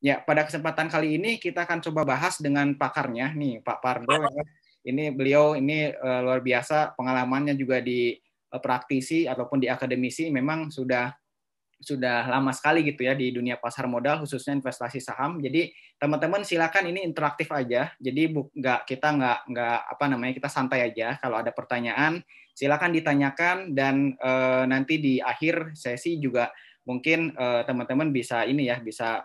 Ya, pada kesempatan kali ini kita akan coba bahas dengan pakarnya nih, Pak Pardo. Ya. Ini beliau ini luar biasa, pengalamannya juga di praktisi ataupun di akademisi memang sudah lama sekali gitu ya di dunia pasar modal, khususnya investasi saham. Jadi teman-teman silakan ini interaktif aja. Jadi nggak apa namanya, kita santai aja. Kalau ada pertanyaan silakan ditanyakan, dan nanti di akhir sesi juga mungkin teman-teman bisa ini ya, bisa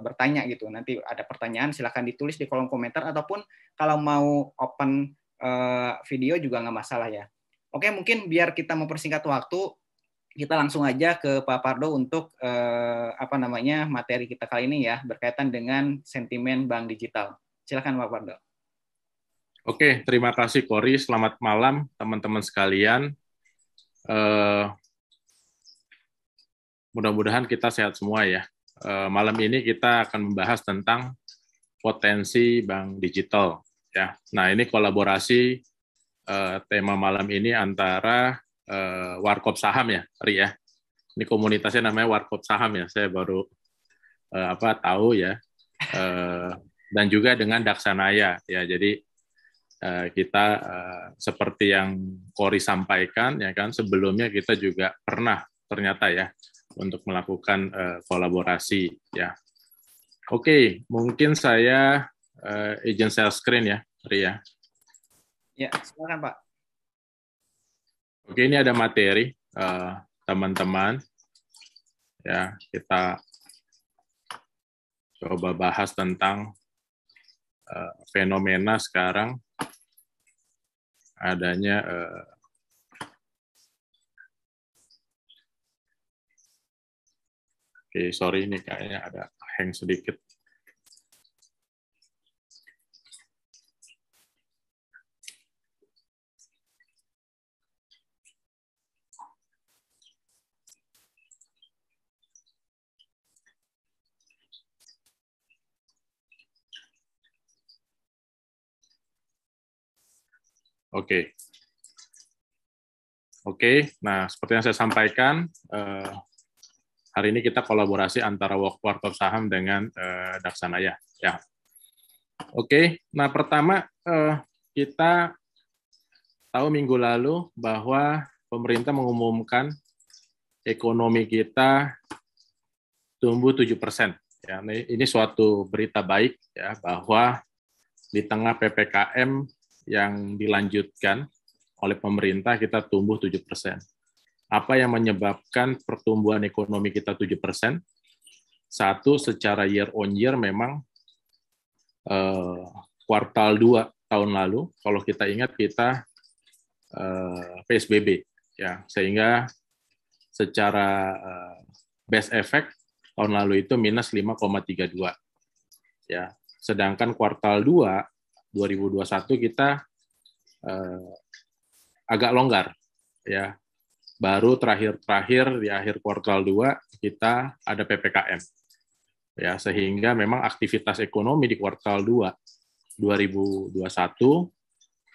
bertanya gitu. Nanti ada pertanyaan silakan ditulis di kolom komentar, ataupun kalau mau open video juga nggak masalah ya. Oke, mungkin biar kita mempersingkat waktu, kita langsung aja ke Pak Pardo untuk apa namanya, materi kita kali ini ya, berkaitan dengan sentimen bank digital. Silakan Pak Pardo. Oke, terima kasih Kori. Selamat malam teman-teman sekalian. Mudah-mudahan kita sehat semua ya. Malam ini kita akan membahas tentang potensi bank digital. Ya. Nah, ini kolaborasi tema malam ini antara Warkop Saham ya, Ri ya. Ini komunitasnya namanya Warkop Saham ya. Saya baru tahu ya. Dan juga dengan Daksanaya ya. Jadi kita seperti yang Kori sampaikan ya kan, sebelumnya kita juga pernah ternyata ya untuk melakukan kolaborasi ya. Oke, mungkin saya izin share screen ya, Ria. Ya, silakan Pak. Oke, ini ada materi teman-teman ya, kita coba bahas tentang fenomena sekarang adanya Oke, sorry ini kayaknya ada hang sedikit. Oke. Oke, nah seperti yang saya sampaikan, hari ini kita kolaborasi antara Warkop Saham dengan Daksanaya. Ya. Oke, nah pertama kita tahu minggu lalu bahwa pemerintah mengumumkan ekonomi kita tumbuh 7%. Ya, ini suatu berita baik ya, bahwa di tengah PPKM yang dilanjutkan oleh pemerintah kita tumbuh 7%. Apa yang menyebabkan pertumbuhan ekonomi kita 7%? Satu, secara year on year memang kuartal 2 tahun lalu, kalau kita ingat kita PSBB ya, sehingga secara base effect tahun lalu itu minus 5,32 ya. Sedangkan kuartal 2 2021 kita agak longgar ya. Baru terakhir di akhir kuartal 2 kita ada PPKM. Ya, sehingga memang aktivitas ekonomi di kuartal 2 2021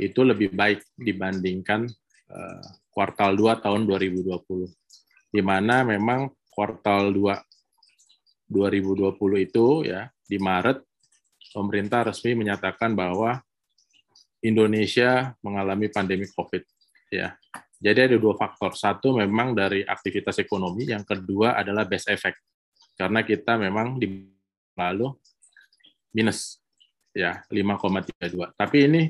itu lebih baik dibandingkan kuartal 2 tahun 2020. Di mana memang kuartal 2 2020 itu ya, di Maret pemerintah resmi menyatakan bahwa Indonesia mengalami pandemi COVID ya. Jadi ada dua faktor. Satu memang dari aktivitas ekonomi, yang kedua adalah base effect. Karena kita memang di lalu minus ya 5,32. Tapi ini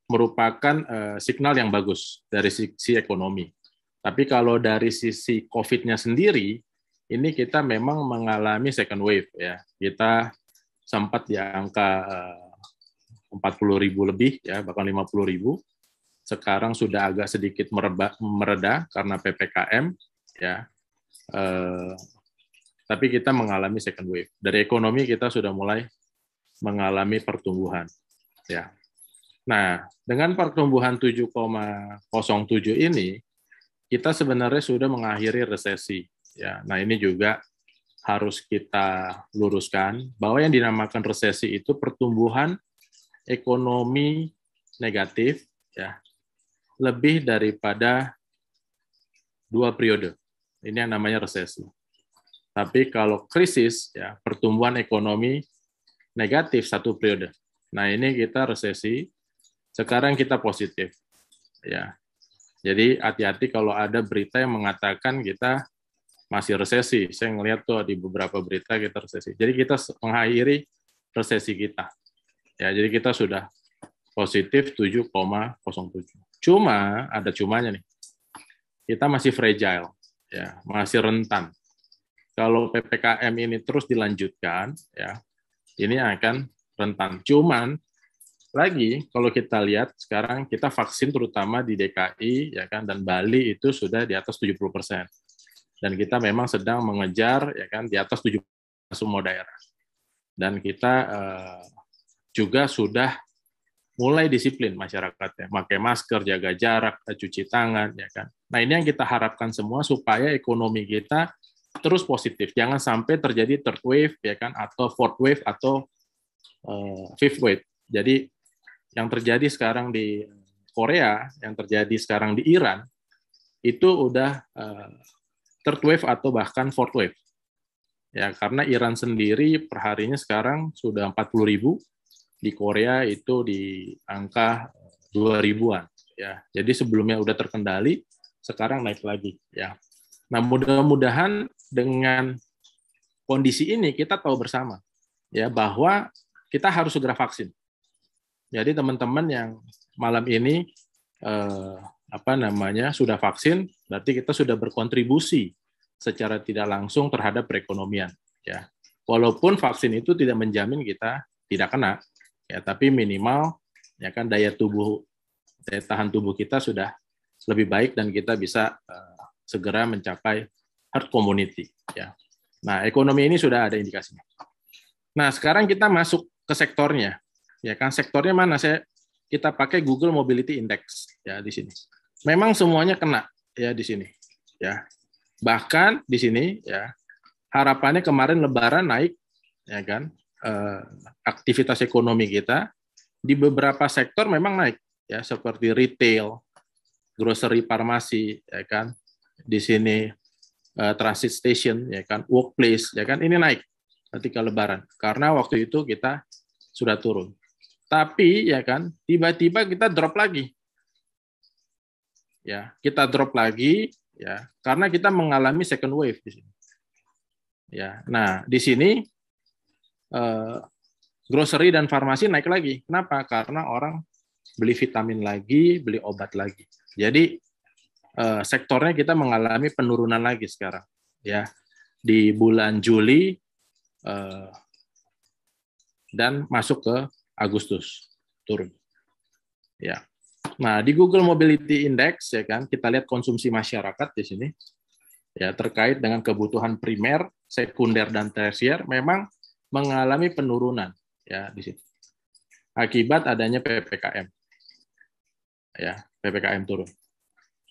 merupakan signal yang bagus dari sisi ekonomi. Tapi kalau dari sisi COVID-nya sendiri, ini kita memang mengalami second wave ya. Kita sempat di angka 40.000 lebih ya, bahkan 50.000. Sekarang sudah agak sedikit mereda karena PPKM ya. Tapi kita mengalami second wave. Dari ekonomi kita sudah mulai mengalami pertumbuhan ya. Nah, dengan pertumbuhan 7,07 ini kita sebenarnya sudah mengakhiri resesi ya. Nah, ini juga harus kita luruskan bahwa yang dinamakan resesi itu pertumbuhan ekonomi negatif ya, lebih daripada 2 periode. Ini yang namanya resesi. Tapi kalau krisis ya, pertumbuhan ekonomi negatif satu periode. Nah, ini kita resesi, sekarang kita positif. Ya. Jadi hati-hati kalau ada berita yang mengatakan kita masih resesi. Saya ngelihat tuh di beberapa berita kita resesi. Jadi kita mengakhiri resesi kita. Ya, jadi kita sudah positif 7,07. Cuma ada cumanya nih. Kita masih fragile, ya, masih rentan. Kalau PPKM ini terus dilanjutkan, ya, ini akan rentan. Cuman lagi kalau kita lihat sekarang kita vaksin terutama di DKI ya kan dan Bali itu sudah di atas 70%. Dan kita memang sedang mengejar ya kan di atas 70% semua daerah. Dan kita juga sudah mulai disiplin masyarakatnya, pakai masker, jaga jarak, cuci tangan ya kan. Nah, ini yang kita harapkan semua supaya ekonomi kita terus positif. Jangan sampai terjadi third wave ya kan atau fourth wave atau fifth wave. Jadi yang terjadi sekarang di Korea, yang terjadi sekarang di Iran, itu udah third wave atau bahkan fourth wave. Ya, karena Iran sendiri perharinya sekarang sudah 40.000, di Korea itu di angka 2.000-an. Ya, jadi sebelumnya udah terkendali, sekarang naik lagi. Ya, nah mudah-mudahan dengan kondisi ini kita tahu bersama, ya bahwa kita harus segera vaksin. Jadi teman-teman yang malam ini sudah vaksin, berarti kita sudah berkontribusi secara tidak langsung terhadap perekonomian. Ya, walaupun vaksin itu tidak menjamin kita tidak kena, ya, tapi minimal ya kan daya tahan tubuh kita sudah lebih baik dan kita bisa segera mencapai herd immunity. Ya. Nah, ekonomi ini sudah ada indikasinya. Nah, sekarang kita masuk ke sektornya. Ya kan, sektornya mana? Kita pakai Google Mobility Index ya di sini. Memang semuanya kena ya di sini. Ya. Bahkan di sini ya harapannya kemarin Lebaran naik ya kan. Aktivitas ekonomi kita di beberapa sektor memang naik ya seperti retail, grocery, farmasi ya kan. Di sini transit station ya kan, workplace ya kan, ini naik ketika Lebaran karena waktu itu kita sudah turun. Tapi ya kan, tiba-tiba kita drop lagi. Ya, kita drop lagi ya, karena kita mengalami second wave di sini. Ya, nah di sini grocery dan farmasi naik lagi. Kenapa? Karena orang beli vitamin lagi, beli obat lagi. Jadi sektornya kita mengalami penurunan lagi sekarang. Ya, di bulan Juli dan masuk ke Agustus turun. Ya. Nah, di Google Mobility Index ya kan kita lihat konsumsi masyarakat di sini. Ya, terkait dengan kebutuhan primer, sekunder dan tersier memang mengalami penurunan ya di situ. Akibat adanya PPKM. Ya, PPKM turun.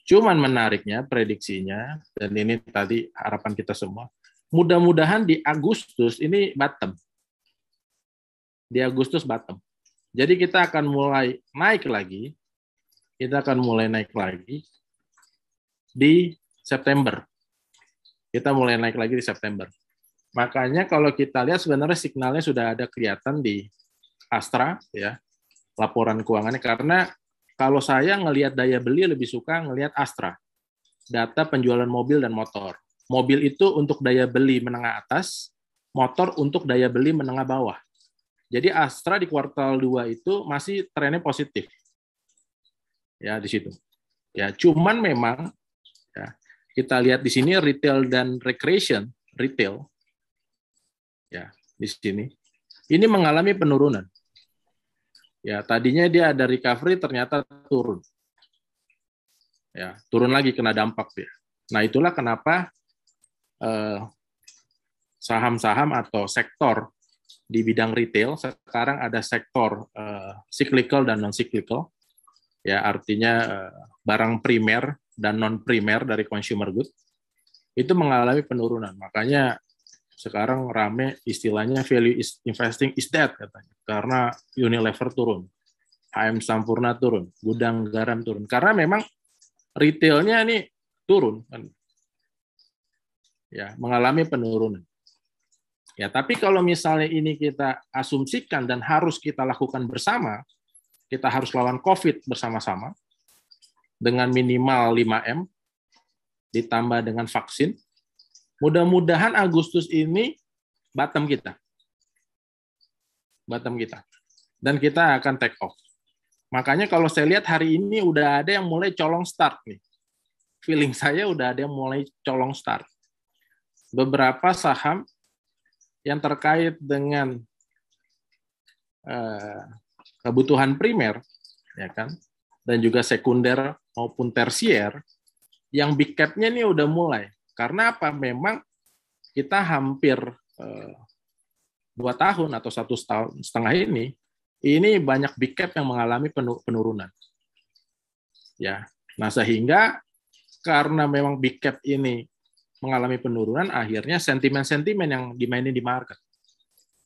Cuman menariknya prediksinya dan ini tadi harapan kita semua, mudah-mudahan di Agustus ini bottom. Di Agustus bottom. Jadi kita akan mulai naik lagi. Kita akan mulai naik lagi di September. Kita mulai naik lagi di September. Makanya kalau kita lihat sebenarnya signalnya sudah ada kelihatan di Astra ya, laporan keuangannya karena kalau saya ngelihat daya beli lebih suka ngelihat Astra. Data penjualan mobil dan motor. Mobil itu untuk daya beli menengah atas, motor untuk daya beli menengah bawah. Jadi Astra di kuartal 2 itu masih trennya positif. Ya, di situ. Ya, cuman memang ya, kita lihat di sini retail dan recreation, retail ya, di sini ini mengalami penurunan. Ya, tadinya dia ada recovery ternyata turun. Ya, turun lagi kena dampak dia. Nah, itulah kenapa saham-saham atau sektor di bidang retail sekarang ada sektor cyclical dan non cyclical. Ya, artinya barang primer dan non primer dari consumer good itu mengalami penurunan. Makanya sekarang rame istilahnya value investing is dead katanya. Karena Unilever turun, HM Sampurna turun, Gudang Garam turun. Karena memang retailnya ini turun kan. Ya, mengalami penurunan. Ya, tapi kalau misalnya ini kita asumsikan dan harus kita lakukan bersama, kita harus lawan COVID bersama-sama dengan minimal 5M ditambah dengan vaksin. Mudah-mudahan Agustus ini bottom kita. Dan kita akan take off. Makanya kalau saya lihat hari ini udah ada yang mulai colong start nih. Feeling saya udah ada yang mulai colong start. Beberapa saham yang terkait dengan kebutuhan primer, ya kan, dan juga sekunder maupun tersier, yang big cap-nya ini udah mulai. Karena apa? Memang kita hampir 2 tahun atau 1,5 tahun ini banyak big cap yang mengalami penurunan. Ya, nah sehingga karena memang big cap ini mengalami penurunan, akhirnya sentimen-sentimen yang dimainin di market.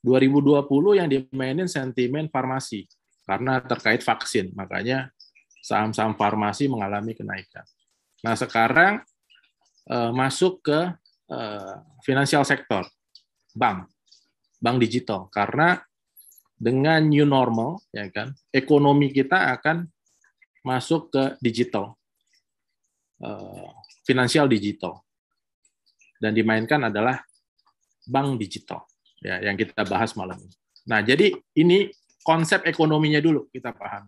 2020 yang dimainin sentimen farmasi, karena terkait vaksin, makanya saham-saham farmasi mengalami kenaikan. Nah sekarang masuk ke financial sector, bank digital, karena dengan new normal, ya kan, ekonomi kita akan masuk ke digital, finansial digital. Dan dimainkan adalah bank digital, ya, yang kita bahas malam ini. Nah, jadi ini konsep ekonominya dulu kita paham,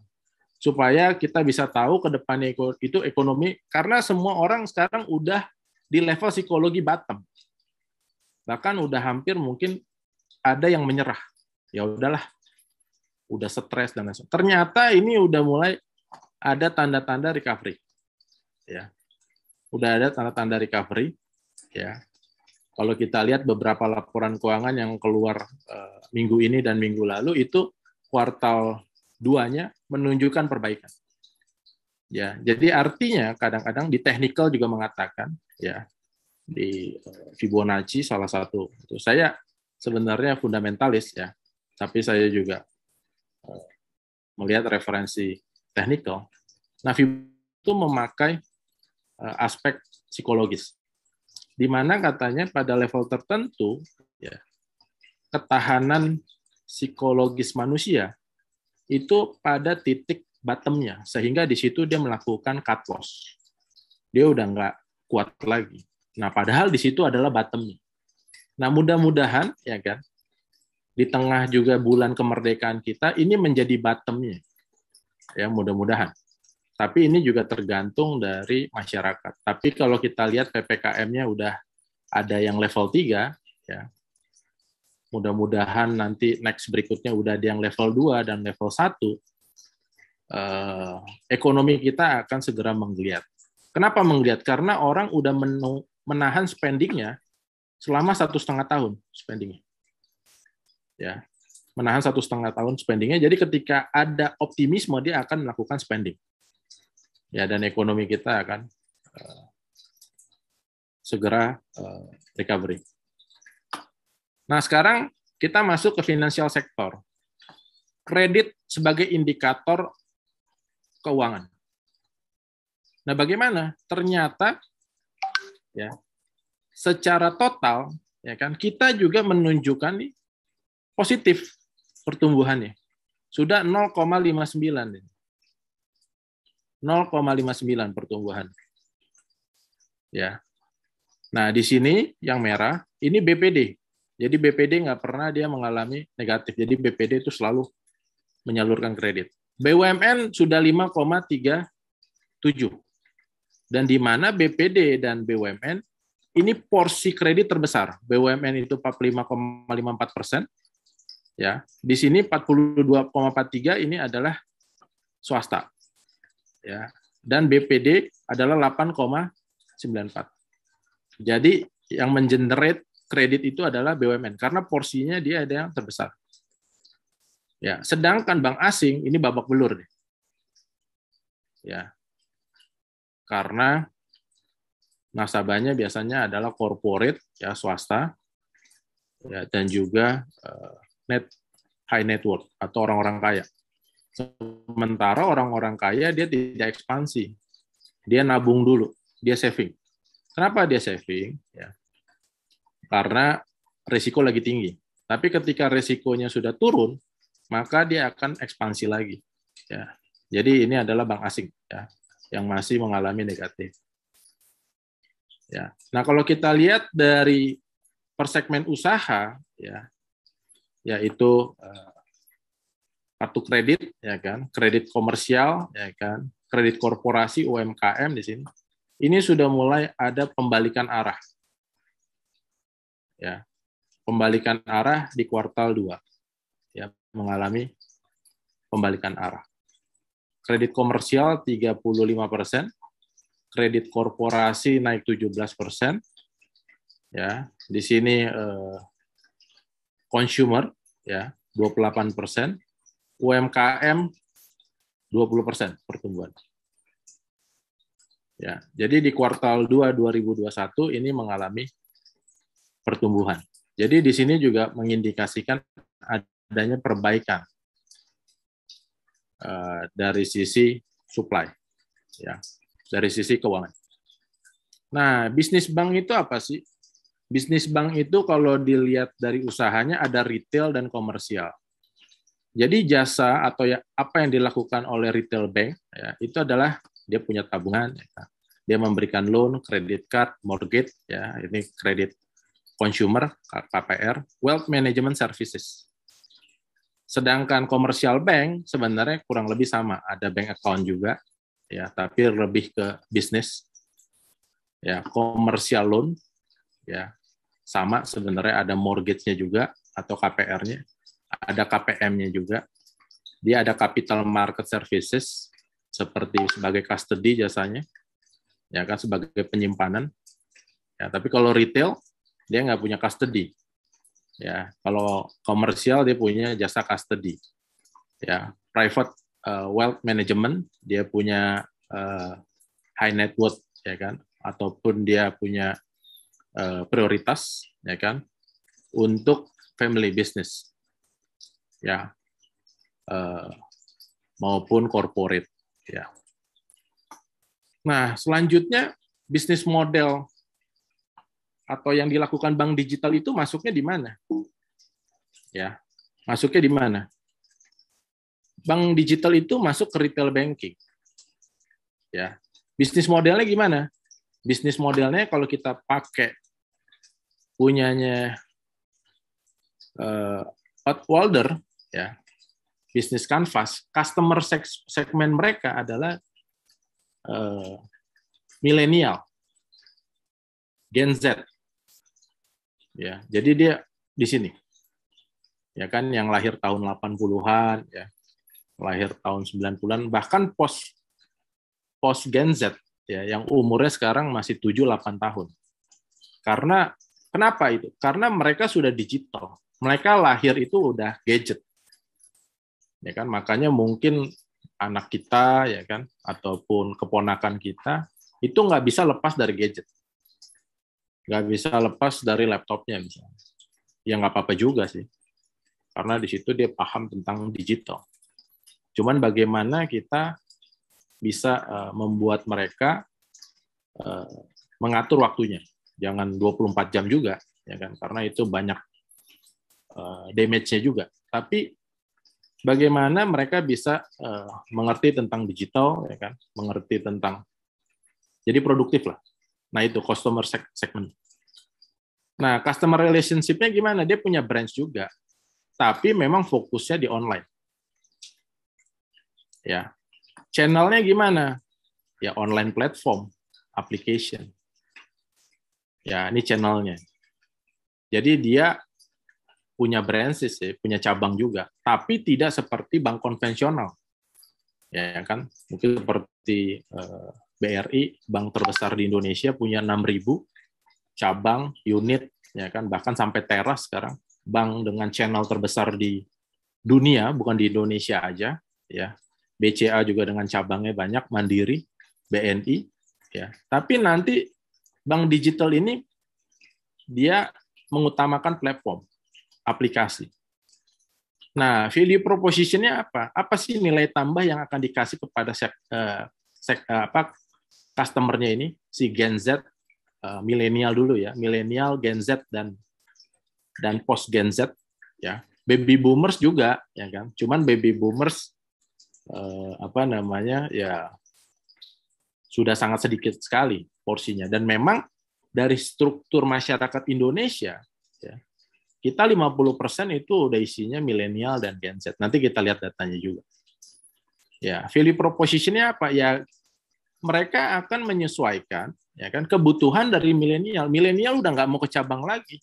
supaya kita bisa tahu ke depannya itu ekonomi, karena semua orang sekarang udah di level psikologi bottom, bahkan udah hampir mungkin ada yang menyerah, ya udahlah, udah stres dan lain-lain. Ternyata ini udah mulai ada tanda-tanda recovery, ya, udah ada tanda-tanda recovery. Ya, kalau kita lihat beberapa laporan keuangan yang keluar minggu ini dan minggu lalu, itu kuartal 2-nya menunjukkan perbaikan. Ya, jadi artinya kadang-kadang di technical juga mengatakan, ya, di Fibonacci salah satu. Saya sebenarnya fundamentalis, ya, tapi saya juga melihat referensi technical. Nah, Fibonacci itu memakai aspek psikologis, di mana katanya pada level tertentu, ya, ketahanan psikologis manusia itu pada titik bottom-nya, sehingga di situ dia melakukan cut loss. Dia udah nggak kuat lagi. Nah, padahal di situ adalah bottom-nya. Nah, mudah-mudahan, ya kan, di tengah juga bulan kemerdekaan kita, ini menjadi bottom-nya. Ya, mudah-mudahan. Tapi ini juga tergantung dari masyarakat. Tapi kalau kita lihat PPKM-nya udah ada yang level 3, ya, mudah-mudahan nanti next berikutnya udah ada yang level 2 dan level 1, ekonomi kita akan segera menggeliat. Kenapa menggeliat? Karena orang udah menahan spending-nya selama 1,5 tahun spending-nya. Ya, menahan 1,5 tahun spending-nya, jadi ketika ada optimisme, dia akan melakukan spending. Ya, dan ekonomi kita akan segera recovery. Nah, sekarang kita masuk ke financial sector. Kredit sebagai indikator keuangan. Nah, bagaimana? Ternyata, ya, secara total, ya kan, kita juga menunjukkan nih positif pertumbuhannya. Sudah 0,59. 0,59 pertumbuhan. Ya. Nah, di sini yang merah, ini BPD. Jadi BPD nggak pernah dia mengalami negatif. Jadi BPD itu selalu menyalurkan kredit. BUMN sudah 5,37. Dan di mana BPD dan BUMN, ini porsi kredit terbesar. BUMN itu 45,54%. Ya. Di sini 42,43 ini adalah swasta. Ya, dan BPD adalah 8,94. Jadi yang mengenerate kredit itu adalah BUMN karena porsinya dia ada yang terbesar. Ya, sedangkan bank asing ini babak belur nih. Ya. Karena nasabahnya biasanya adalah corporate, ya, swasta, ya, dan juga high net worth atau orang-orang kaya. Sementara orang-orang kaya dia tidak ekspansi, dia nabung dulu, dia saving. Kenapa dia saving? Ya, karena risiko lagi tinggi. Tapi ketika risikonya sudah turun, maka dia akan ekspansi lagi. Ya. Jadi ini adalah bank asing ya, yang masih mengalami negatif. Ya. Nah, kalau kita lihat dari per segmen usaha, ya, yaitu kartu kredit, ya kan, kredit komersial, ya kan, kredit korporasi UMKM di sini, ini sudah mulai ada pembalikan arah. Ya, pembalikan arah di kuartal 2, ya, mengalami pembalikan arah. Kredit komersial 35%, kredit korporasi naik 17%, ya, di sini consumer ya 28%, UMKM 20% pertumbuhan. Ya, jadi di kuartal 2 2021 ini mengalami pertumbuhan. Jadi di sini juga mengindikasikan adanya perbaikan dari sisi supply, ya, dari sisi keuangan. Nah, bisnis bank itu apa sih? Bisnis bank itu kalau dilihat dari usahanya ada retail dan komersial. Jadi jasa atau ya, apa yang dilakukan oleh retail bank ya, itu adalah dia punya tabungan, ya, dia memberikan loan, credit card, mortgage, ya, ini kredit consumer, KPR, wealth management services. Sedangkan komersial bank sebenarnya kurang lebih sama, ada bank account juga, ya, tapi lebih ke bisnis, ya, komersial loan, ya, sama sebenarnya ada mortgage-nya juga atau KPR-nya, ada KPM-nya juga, dia ada capital market services seperti sebagai custody jasanya, ya kan, sebagai penyimpanan, ya, tapi kalau retail dia nggak punya custody. Ya, kalau komersial dia punya jasa custody. Ya, private wealth management dia punya high net worth, ya kan, ataupun dia punya prioritas, ya kan, untuk family business, ya, maupun corporate, ya. Nah, selanjutnya bisnis model atau yang dilakukan bank digital itu masuknya di mana? Ya, masuknya di mana? Bank digital itu masuk ke retail banking. Ya, bisnis modelnya gimana? Bisnis modelnya kalau kita pakai punyanya Walder, ya, bisnis canvas, customer segmen mereka adalah milenial, Gen Z. Ya, jadi dia di sini. Ya kan, yang lahir tahun 80-an, ya, lahir tahun 90-an, bahkan post Gen Z, ya, yang umurnya sekarang masih 7-8 tahun. Karena kenapa itu? Karena mereka sudah digital. Mereka lahir itu udah gadget. Ya kan, makanya mungkin anak kita, ya kan, ataupun keponakan kita itu nggak bisa lepas dari gadget. Nggak bisa lepas dari laptopnya misalnya. Ya nggak apa-apa juga sih, karena di situ dia paham tentang digital. Cuman bagaimana kita bisa membuat mereka mengatur waktunya, jangan 24 jam juga, ya kan? Karena itu banyak damage-nya juga. Tapi bagaimana mereka bisa mengerti tentang digital, ya kan? Mengerti tentang, jadi produktif lah. Nah itu customer segment. Nah, customer relationship-nya gimana? Dia punya branch juga, tapi memang fokusnya di online. Ya, channelnya gimana? Ya, online platform, application. Ya, ini channelnya. Jadi dia punya branches, ya, punya cabang juga, tapi tidak seperti bank konvensional. Ya kan? Mungkin seperti BRI, bank terbesar di Indonesia, punya 6.000 cabang, unit, ya kan, bahkan sampai teras sekarang, bank dengan channel terbesar di dunia, bukan di Indonesia aja, ya. BCA juga dengan cabangnya banyak, Mandiri, BNI, ya. Tapi nanti bank digital ini dia mengutamakan platform, aplikasi. Nah, value proposition-nya apa? Apa sih nilai tambah yang akan dikasih kepada customer-nya ini, si Gen Z, milenial dulu ya, milenial, Gen Z, dan dan post Gen Z, ya. Baby boomers juga, ya kan. Cuman baby boomers ya sudah sangat sedikit sekali porsinya, dan memang dari struktur masyarakat Indonesia, ya, kita 50% itu udah isinya milenial dan Gen Z. Nanti kita lihat datanya juga. Ya, value proposition-nya apa? Ya, mereka akan menyesuaikan, ya kan, kebutuhan dari milenial. Milenial udah nggak mau ke cabang lagi,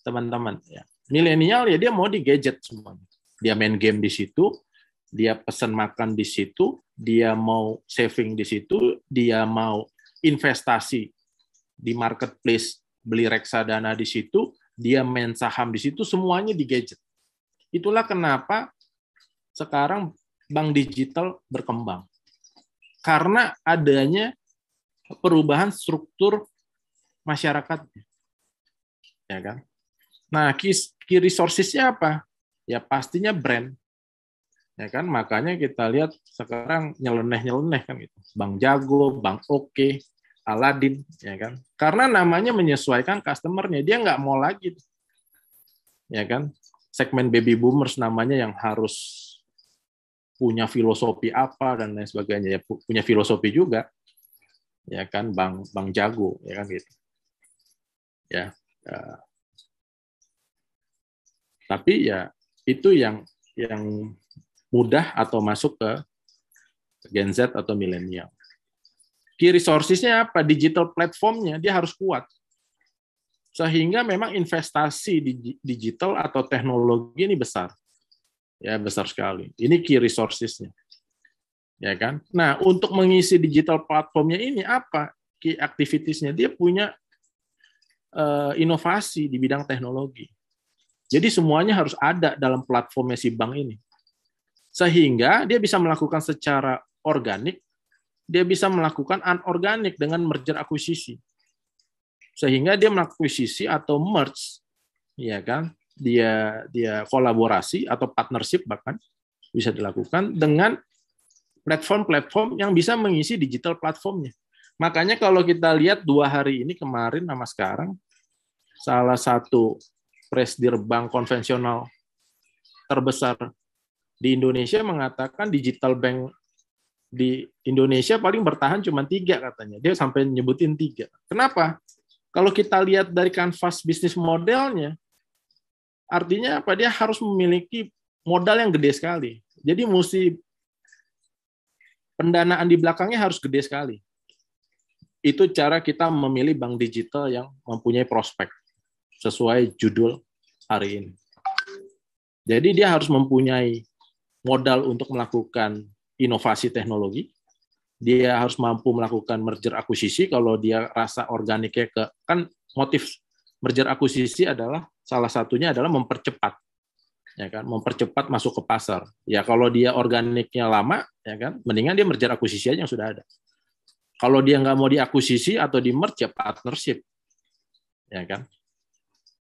teman-teman. Ya. Milenial ya dia mau di gadget semuanya. Dia main game di situ, dia pesan makan di situ, dia mau saving di situ, dia mau investasi di marketplace, beli reksadana di situ, dia main saham di situ, semuanya di gadget. Itulah kenapa sekarang bank digital berkembang. Karena adanya perubahan struktur masyarakat. Ya kan? Nah, key resources-nya apa? Ya pastinya brand. Ya kan? Makanya kita lihat sekarang nyeleneh kan gitu. Bank Jago, Bank Oke, Aladin, ya kan? Karena namanya menyesuaikan customer-nya, dia nggak mau lagi. Ya kan? Segmen baby boomers namanya yang harus punya filosofi apa dan lain sebagainya, ya punya filosofi juga, ya kan, Bank Jago, ya kan gitu, ya. Tapi ya itu yang mudah atau masuk ke Gen Z atau milenial. Key resources-nya apa? Digital platform-nya dia harus kuat, sehingga memang investasi di digital atau teknologi ini besar. Ya, besar sekali. Ini key resources-nya. Ya kan? Nah, untuk mengisi digital platform-nya ini apa? Key activities-nya. Dia punya inovasi di bidang teknologi. Jadi semuanya harus ada dalam platformnya si bank ini. Sehingga dia bisa melakukan secara organik, dia bisa melakukan anorganik dengan merger akuisisi. Sehingga dia mengakuisisi atau merge, ya kan? Dia kolaborasi atau partnership bahkan bisa dilakukan dengan platform-platform yang bisa mengisi digital platformnya. Makanya kalau kita lihat 2 hari ini kemarin sama sekarang, salah satu presidir bank konvensional terbesar di Indonesia mengatakan digital bank di Indonesia paling bertahan cuma 3 katanya. Dia sampai nyebutin 3. Kenapa? Kalau kita lihat dari kanvas bisnis modelnya, artinya apa? Dia harus memiliki modal yang gede sekali. Jadi mesti pendanaan di belakangnya harus gede sekali. Itu cara kita memilih bank digital yang mempunyai prospek sesuai judul hari ini. Jadi dia harus mempunyai modal untuk melakukan inovasi teknologi. Dia harus mampu melakukan merger akuisisi kalau dia rasa organiknya kan motif merger akuisisi adalah salah satunya adalah mempercepat, ya kan, mempercepat masuk ke pasar. Ya kalau dia organiknya lama, ya kan, mendingan dia merger akuisisi aja yang sudah ada. Kalau dia nggak mau diakuisisi atau di merge, ya partnership, ya kan.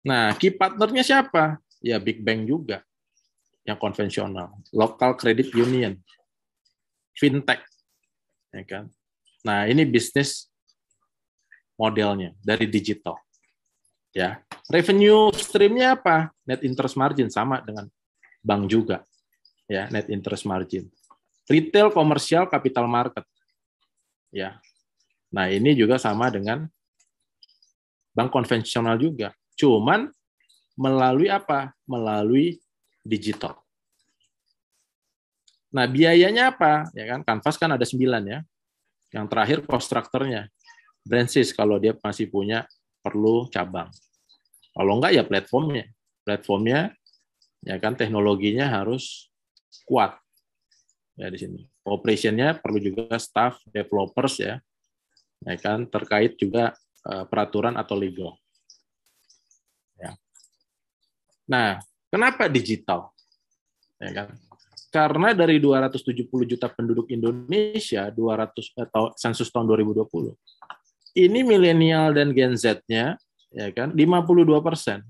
Nah, key partnernya siapa? Ya big bank juga, yang konvensional, local credit union, fintech, ya kan. Nah ini bisnis modelnya dari digital. Ya, revenue streamnya apa? Net interest margin sama dengan bank juga, ya, net interest margin. Retail, komersial, capital market, ya. Nah ini juga sama dengan bank konvensional juga, cuman melalui apa? Melalui digital. Nah biayanya apa? Ya kan, kanvas kan ada 9 ya. Yang terakhir cost structure-nya, branches kalau dia masih punya perlu cabang. Kalau enggak ya platformnya ya kan, teknologinya harus kuat ya di sini. Operation-nya perlu juga staff, developers ya kan, terkait juga peraturan atau legal. Ya. Nah, kenapa digital? Ya kan? Karena dari 270 juta penduduk Indonesia, 200 atau sensus tahun 2020, ini milenial dan Gen Z-nya ya kan 52%.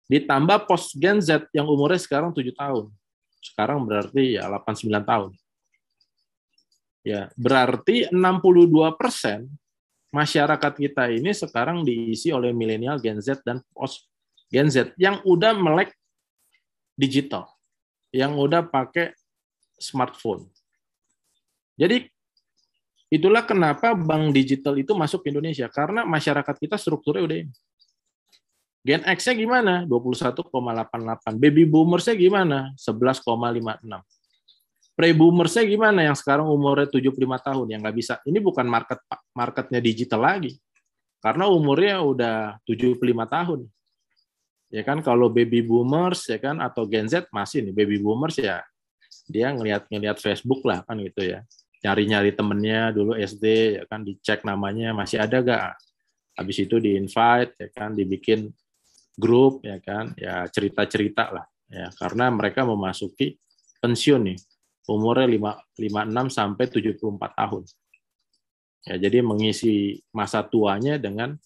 Ditambah post Gen Z yang umurnya sekarang 7 tahun. Sekarang berarti ya 89 tahun. Ya, berarti 62% masyarakat kita ini sekarang diisi oleh milenial, Gen Z dan post Gen Z yang udah melek digital, yang udah pakai smartphone. Jadi itulah kenapa bank digital itu masuk ke Indonesia, karena masyarakat kita strukturnya udah ini. Gen X-nya gimana? 21,88. Baby boomers-nya gimana? 11,56. Pre-boomers-nya gimana? Yang sekarang umurnya 75 tahun, yang nggak bisa. Ini bukan marketnya digital lagi. Karena umurnya udah 75 tahun. Ya kan, kalau baby boomers ya kan, atau Gen Z masih nih, baby boomers ya dia ngelihat Facebook lah kan gitu ya. Nyari-nyari temennya dulu SD ya kan, dicek namanya masih ada gak? Habis itu di-invite ya kan, dibikin grup ya kan, ya cerita-cerita lah ya, karena mereka memasuki pensiun nih, umurnya 56 sampai 74 tahun. Ya, jadi mengisi masa tuanya dengan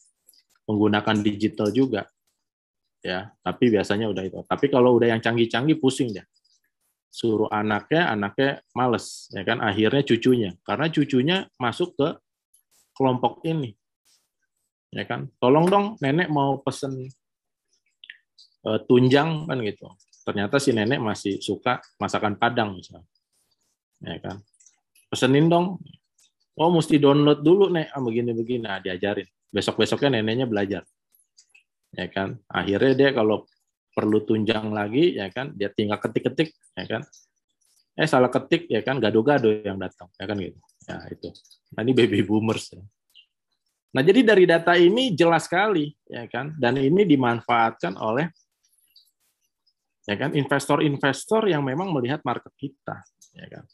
menggunakan digital juga. Ya, tapi biasanya udah itu. Tapi kalau udah yang canggih-canggih pusing deh. Suruh anaknya males ya kan, akhirnya cucunya, karena cucunya masuk ke kelompok ini. Ya kan, tolong dong nenek mau pesen tunjang kan gitu. Ternyata si nenek masih suka masakan Padang misalnya. Ya kan. Pesenin dong. Oh, mesti download dulu nek, begini-begini. Nah, diajarin. Besok-besoknya neneknya belajar. Ya kan. Akhirnya dia kalau perlu tunjang lagi ya kan, dia tinggal ketik-ketik ya kan. Salah ketik ya kan, gado-gado yang datang ya kan gitu. Ya itu. Nah, ini baby boomers ya. Nah, jadi dari data ini jelas sekali ya kan, dan ini dimanfaatkan oleh ya kan investor-investor yang memang melihat market kita ya kan.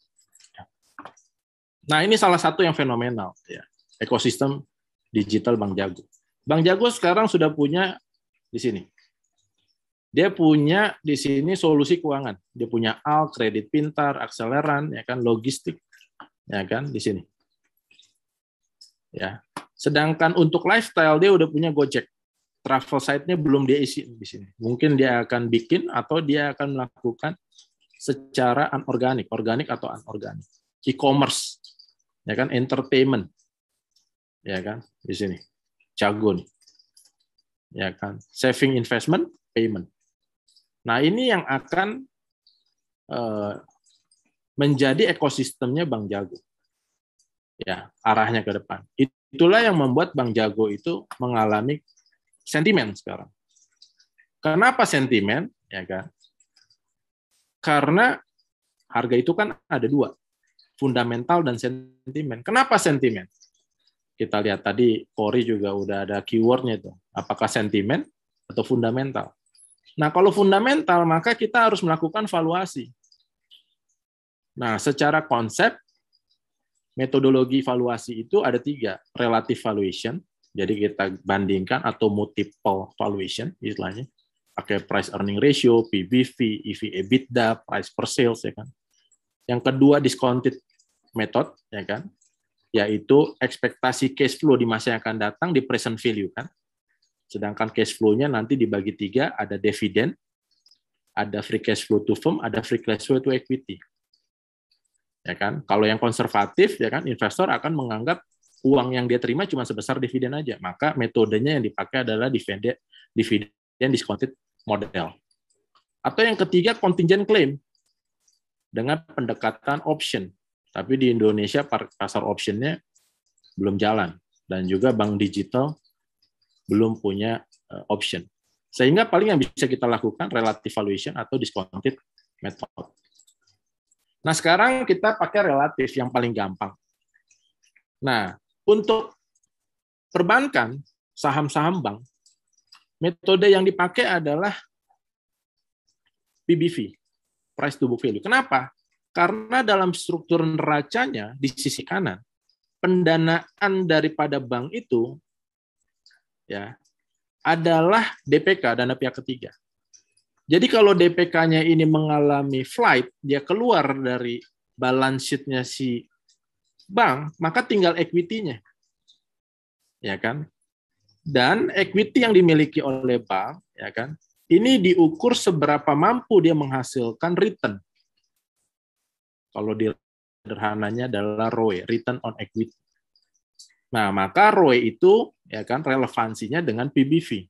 Nah, ini salah satu yang fenomenal ya, ekosistem digital Bank Jago. Bank Jago sekarang sudah punya di sini. Dia punya di sini solusi keuangan. Dia punya AL, kredit pintar, akseleran ya kan, logistik ya kan di sini. Ya. Sedangkan untuk lifestyle dia udah punya Gojek. Travel site-nya belum dia isi di sini. Mungkin dia akan bikin atau dia akan melakukan secara anorganik, organik atau anorganik. E-commerce, ya kan, entertainment, ya kan, di sini. Jago nih. Ya kan, saving, investment, payment. Nah, ini yang akan menjadi ekosistemnya Bank Jago. Ya, arahnya ke depan. Itulah yang membuat Bank Jago itu mengalami sentimen sekarang. Kenapa sentimen? Ya kan? Karena harga itu kan ada dua, fundamental dan sentimen. Kenapa sentimen? Kita lihat tadi, Kori juga udah ada keywordnya itu. Apakah sentimen atau fundamental? Nah, kalau fundamental, maka kita harus melakukan valuasi. Nah, secara konsep, metodologi valuasi itu ada 3. Relative valuation, jadi kita bandingkan, atau multiple valuation, istilahnya. Pakai price earning ratio, PBV, EV/EBITDA, price per sales, ya kan. Yang kedua, discounted method, ya kan, yaitu ekspektasi cash flow di masa yang akan datang di present value, kan. Sedangkan cash flow-nya nanti dibagi 3, ada dividen, ada free cash flow to firm, ada free cash flow to equity. Ya kan? Kalau yang konservatif, ya kan, investor akan menganggap uang yang dia terima cuma sebesar dividen aja. Maka metodenya yang dipakai adalah dividen discounted model. Atau yang ketiga, contingent claim dengan pendekatan option. Tapi di Indonesia pasar optionnya belum jalan, dan juga bank digital belum punya option. Sehingga paling yang bisa kita lakukan relative valuation atau discounted method. Nah, sekarang kita pakai relatif yang paling gampang. Nah, untuk perbankan, saham-saham bank, metode yang dipakai adalah PBV, price to book value. Kenapa? Karena dalam struktur neracanya di sisi kanan, pendanaan daripada bank itu ya adalah DPK, dana pihak ketiga. Jadi kalau DPK-nya ini mengalami flight, dia keluar dari balance sheet-nya si bank, maka tinggal equity-nya. Ya kan? Dan equity yang dimiliki oleh bank, ya kan? Ini diukur seberapa mampu dia menghasilkan return. Kalau di sederhananya adalah ROE, return on equity. Nah, maka ROE itu ya kan relevansinya dengan PBV.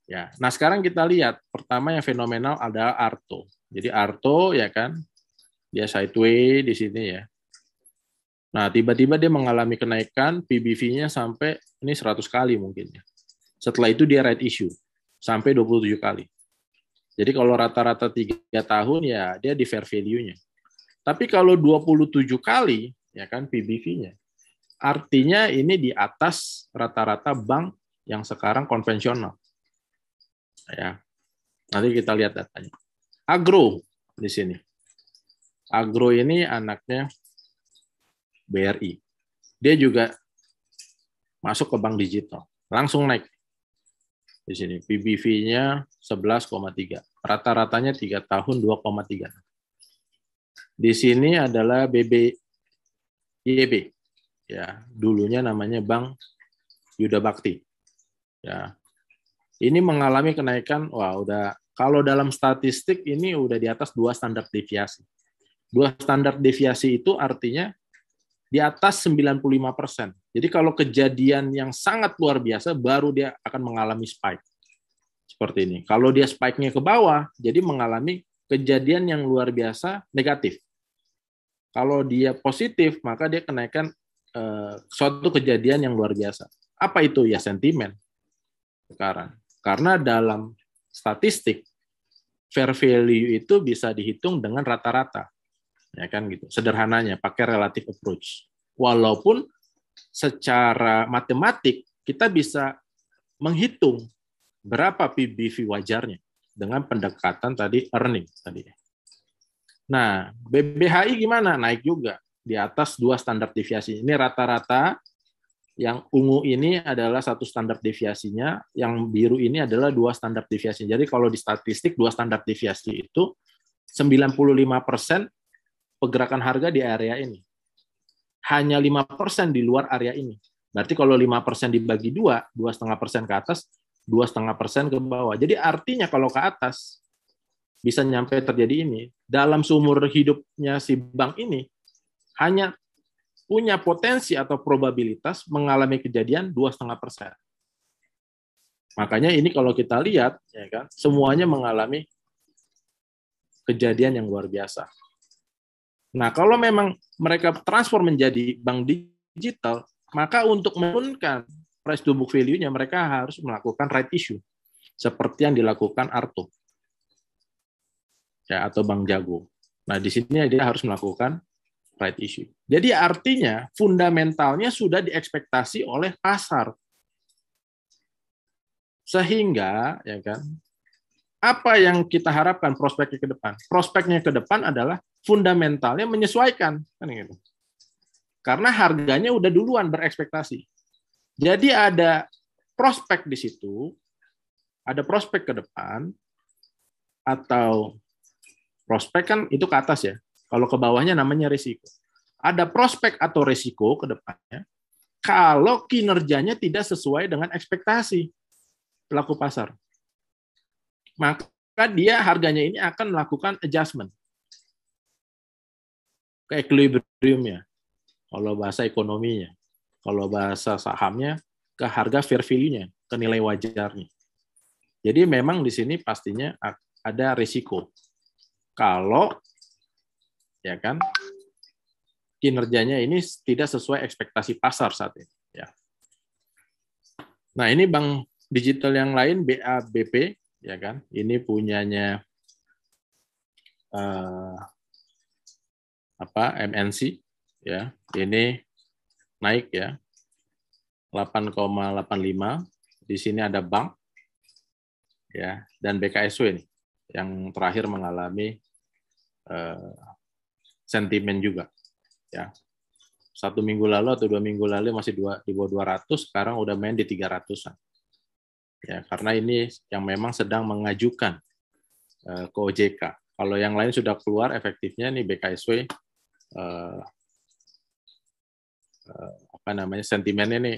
Ya. Nah, sekarang kita lihat pertama yang fenomenal adalah Arto. Jadi Arto ya kan, dia sideway di sini ya. Nah, tiba-tiba dia mengalami kenaikan PBV-nya sampai ini 100 kali mungkin ya. Setelah itu dia right issue sampai 27 kali. Jadi kalau rata-rata 3 tahun ya dia di fair value-nya. Tapi kalau 27 kali ya kan PBV-nya, artinya ini di atas rata-rata bank yang sekarang konvensional. Ya. Nanti kita lihat datanya. Agro di sini. Agro ini anaknya BRI. Dia juga masuk ke bank digital. Langsung naik. Di sini PBV-nya 11,3. Rata-ratanya 3 tahun 2,3. Di sini adalah BBYB. Ya, dulunya namanya Bank Yuda Bakti. Ya. Ini mengalami kenaikan, wah udah kalau dalam statistik ini udah di atas 2 standar deviasi. 2 standar deviasi itu artinya di atas 95%. Jadi kalau kejadian yang sangat luar biasa, baru dia akan mengalami spike. Seperti ini. Kalau dia spike-nya ke bawah, jadi mengalami kejadian yang luar biasa negatif. Kalau dia positif, maka dia kenaikan suatu kejadian yang luar biasa. Apa itu? Ya sentimen. Sekarang. Karena dalam statistik, fair value itu bisa dihitung dengan rata-rata. Ya kan gitu. Sederhananya pakai relative approach. Walaupun secara matematik kita bisa menghitung berapa PBV wajarnya dengan pendekatan tadi earning tadi. Nah, BBHI gimana? Naik juga di atas 2 standar deviasi. Ini rata-rata. Yang ungu ini adalah 1 standar deviasinya, yang biru ini adalah 2 standar deviasi. Jadi kalau di statistik 2 standar deviasi itu 95% pergerakan harga di area ini. Hanya 5% di luar area ini. Berarti kalau 5% dibagi 2, 2,5% ke atas, 2,5% ke bawah. Jadi artinya kalau ke atas bisa nyampe terjadi ini, dalam seumur hidupnya si bank ini hanya punya potensi atau probabilitas mengalami kejadian 2,5%. Makanya ini kalau kita lihat, ya kan, semuanya mengalami kejadian yang luar biasa. Nah, kalau memang mereka transfer menjadi bank digital, maka untuk menurunkan price to book value-nya, mereka harus melakukan right issue, seperti yang dilakukan Arto, ya, atau Bank Jago. Nah, di sini dia harus melakukan right issue. Jadi artinya fundamentalnya sudah diekspektasi oleh pasar. Sehingga ya kan, apa yang kita harapkan prospeknya ke depan? Prospeknya ke depan adalah fundamentalnya menyesuaikan, kan gitu. Karena harganya udah duluan berekspektasi. Jadi ada prospek di situ, ada prospek ke depan, atau prospek kan itu ke atas ya. Kalau ke bawahnya namanya risiko. Ada prospek atau risiko ke depannya kalau kinerjanya tidak sesuai dengan ekspektasi pelaku pasar. Maka dia harganya ini akan melakukan adjustment ke equilibrium-nya. Kalau bahasa ekonominya. Kalau bahasa sahamnya ke harga fair value-nya, ke nilai wajarnya. Jadi memang di sini pastinya ada risiko. Kalau ya kan kinerjanya ini tidak sesuai ekspektasi pasar saat ini. Ya. Nah ini bank digital yang lain BABP, ya kan? Ini punyanya MNC, ya. Ini naik ya 8,85. Di sini ada bank, ya, dan BKSW nih yang terakhir mengalami sentimen juga. Ya, 1 minggu lalu atau 2 minggu lalu masih di bawah 200, sekarang udah main di 300-an. Ya, karena ini yang memang sedang mengajukan ke OJK. Kalau yang lain sudah keluar efektifnya nih BKSW sentimennya nih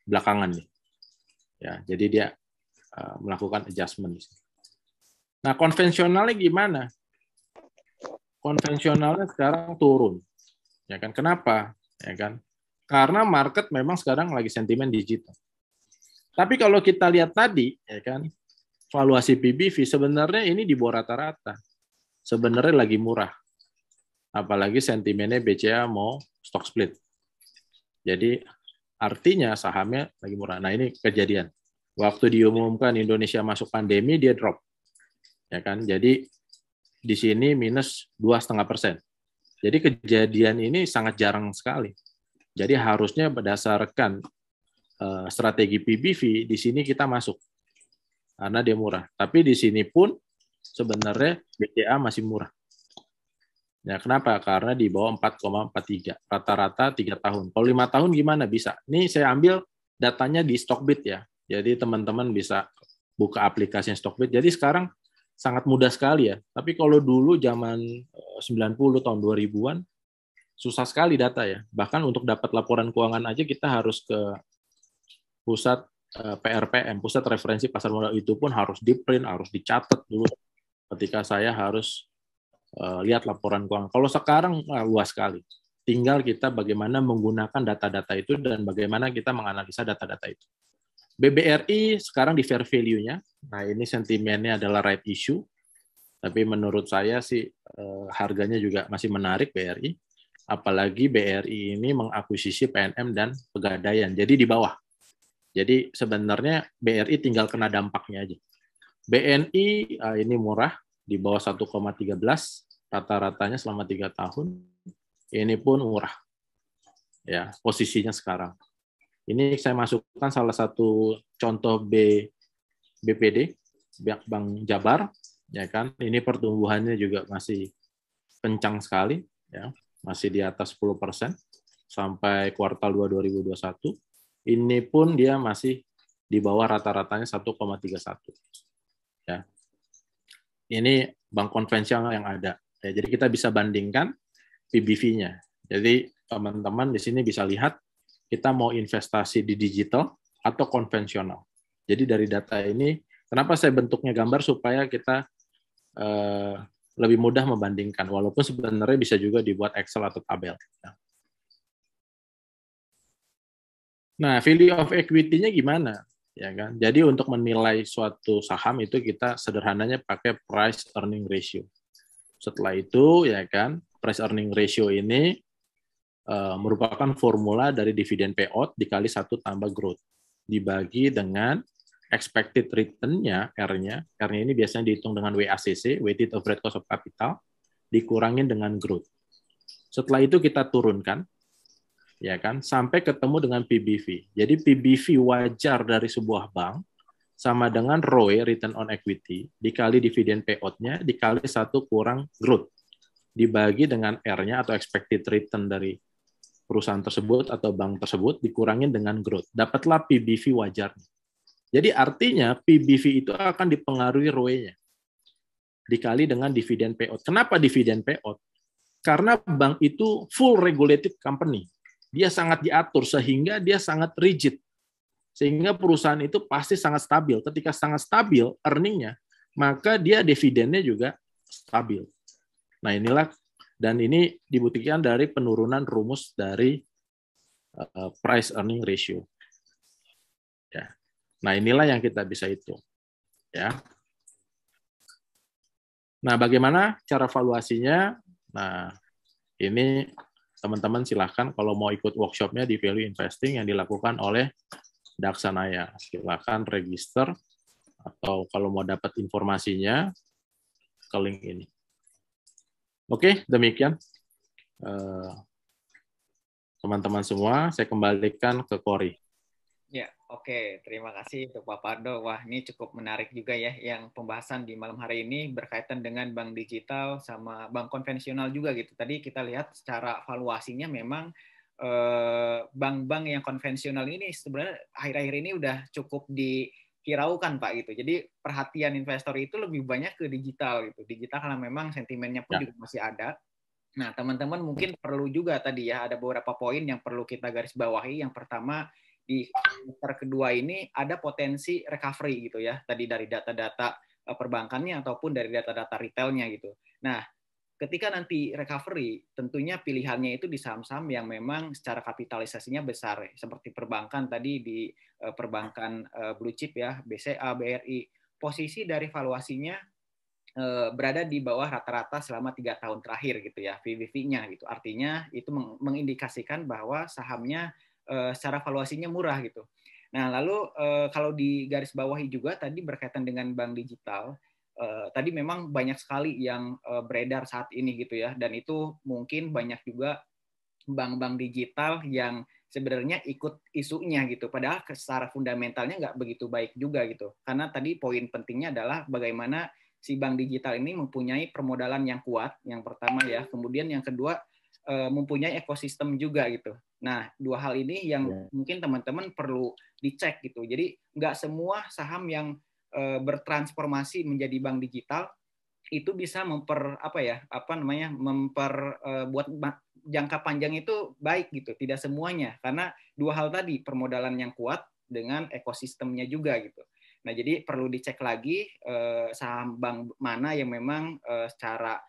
belakangan nih. Ya, jadi dia melakukan adjustment. Nah, konvensionalnya gimana? Konvensionalnya sekarang turun. Ya kan, kenapa? Ya kan? Karena market memang sekarang lagi sentimen digital. Tapi kalau kita lihat tadi, ya kan, valuasi PBV sebenarnya ini di bawah rata-rata. Sebenarnya lagi murah. Apalagi sentimennya BCA mau stock split. Jadi artinya sahamnya lagi murah. Nah ini kejadian. Waktu diumumkan Indonesia masuk pandemi, dia drop. Ya kan? Jadi di sini minus 2,5%. Jadi kejadian ini sangat jarang sekali. Jadi harusnya berdasarkan strategi PBV, di sini kita masuk. Karena dia murah. Tapi di sini pun sebenarnya BCA masih murah. Ya, kenapa? Karena di bawah 4,43. Rata-rata 3 tahun. Kalau 5 tahun gimana? Bisa. Ini saya ambil datanya di Stockbit ya. Jadi teman-teman bisa buka aplikasi Stockbit. Jadi sekarang sangat mudah sekali ya. Tapi kalau dulu zaman 90 tahun 2000-an, susah sekali data ya. Bahkan untuk dapat laporan keuangan aja kita harus ke pusat PRPM, pusat referensi pasar modal, itu pun harus di-print, harus dicatat dulu ketika saya harus lihat laporan keuangan. Kalau sekarang luas sekali. Tinggal kita bagaimana menggunakan data-data itu dan bagaimana kita menganalisa data-data itu. BBRI sekarang di fair value-nya. Nah, ini sentimennya adalah right issue. Tapi menurut saya sih harganya juga masih menarik BRI. Apalagi BRI ini mengakuisisi PNM dan Pegadaian. Jadi di bawah. Jadi sebenarnya BRI tinggal kena dampaknya aja. BNI ini murah di bawah 1,13, rata-ratanya selama 3 tahun. Ini pun murah. Ya, posisinya sekarang. Ini saya masukkan salah satu contoh BPD, Bank Jabar, ya kan. Ini pertumbuhannya juga masih kencang sekali, ya, masih di atas 10% sampai kuartal 2 2021. Ini pun dia masih di bawah rata-ratanya 1,31. Ya. Ini bank konvensional yang ada. Ya, jadi kita bisa bandingkan PBV-nya. Jadi teman-teman di sini bisa lihat kita mau investasi di digital atau konvensional. Jadi dari data ini, kenapa saya bentuknya gambar supaya kita lebih mudah membandingkan, walaupun sebenarnya bisa juga dibuat Excel atau tabel. Nah, value of equity-nya gimana? Ya kan? Jadi untuk menilai suatu saham itu kita sederhananya pakai price earning ratio. Setelah itu, ya kan, price earning ratio ini merupakan formula dari dividen payout dikali 1 tambah growth. Dibagi dengan expected return-nya, R-nya. R-nya ini biasanya dihitung dengan WACC, weighted average cost of capital, dikurangin dengan growth. Setelah itu kita turunkan, ya kan, sampai ketemu dengan PBV. Jadi PBV wajar dari sebuah bank sama dengan ROE, return on equity, dikali dividen payout-nya, dikali 1 kurang growth. Dibagi dengan R-nya atau expected return dari perusahaan tersebut atau bank tersebut, dikurangin dengan growth. Dapatlah PBV wajarnya. Jadi artinya PBV itu akan dipengaruhi ROE-nya. Dikali dengan dividen payout. Kenapa dividen payout? Karena bank itu full regulated company. Dia sangat diatur sehingga dia sangat rigid. Sehingga perusahaan itu pasti sangat stabil. Ketika sangat stabil earning-nya, maka dia dividennya juga stabil. Nah inilah, dan ini dibuktikan dari penurunan rumus dari price earning ratio. Ya. Nah inilah yang kita bisa hitung. Ya. Nah bagaimana cara valuasinya? Nah ini teman-teman silahkan kalau mau ikut workshopnya di value investing yang dilakukan oleh Daksanaya. Silahkan register atau kalau mau dapat informasinya ke link ini. Oke, demikian. Teman-teman semua, saya kembalikan ke Kori. Ya, oke. Terima kasih untuk Pak Pardo. Wah, ini cukup menarik juga ya yang pembahasan di malam hari ini berkaitan dengan bank digital sama bank konvensional juga gitu. Tadi kita lihat secara valuasinya memang bank-bank yang konvensional ini sebenarnya akhir-akhir ini udah cukup dihiraukan Pak gitu. Jadi perhatian investor itu lebih banyak ke digital gitu. Digital karena memang sentimennya pun juga masih ada. Nah, teman-teman mungkin perlu juga tadi ya ada beberapa poin yang perlu kita garis bawahi. Yang pertama, di semester kedua ini ada potensi recovery gitu ya, tadi dari data-data perbankannya ataupun dari data-data retailnya gitu. Nah, ketika nanti recovery, tentunya pilihannya itu di saham-saham yang memang secara kapitalisasinya besar, seperti perbankan tadi di perbankan blue chip ya, BCA, BRI, posisi dari valuasinya berada di bawah rata-rata selama 3 tahun terakhir gitu ya, VWV-nya gitu. Artinya itu mengindikasikan bahwa sahamnya secara valuasinya murah gitu. Nah, lalu kalau di garis bawahi juga tadi berkaitan dengan bank digital, tadi memang banyak sekali yang beredar saat ini gitu ya, dan itu mungkin banyak juga bank-bank digital yang sebenarnya ikut isunya gitu, padahal secara fundamentalnya nggak begitu baik juga gitu. Karena tadi poin pentingnya adalah bagaimana si bank digital ini mempunyai permodalan yang kuat, yang pertama ya, kemudian yang kedua mempunyai ekosistem juga gitu. Nah, dua hal ini yang mungkin teman-teman perlu dicek gitu. Jadi nggak semua saham yang bertransformasi menjadi bank digital itu bisa memperbuat jangka panjang itu baik gitu. Tidak semuanya, karena dua hal tadi, permodalan yang kuat dengan ekosistemnya juga gitu. Nah, jadi perlu dicek lagi saham bank mana yang memang secara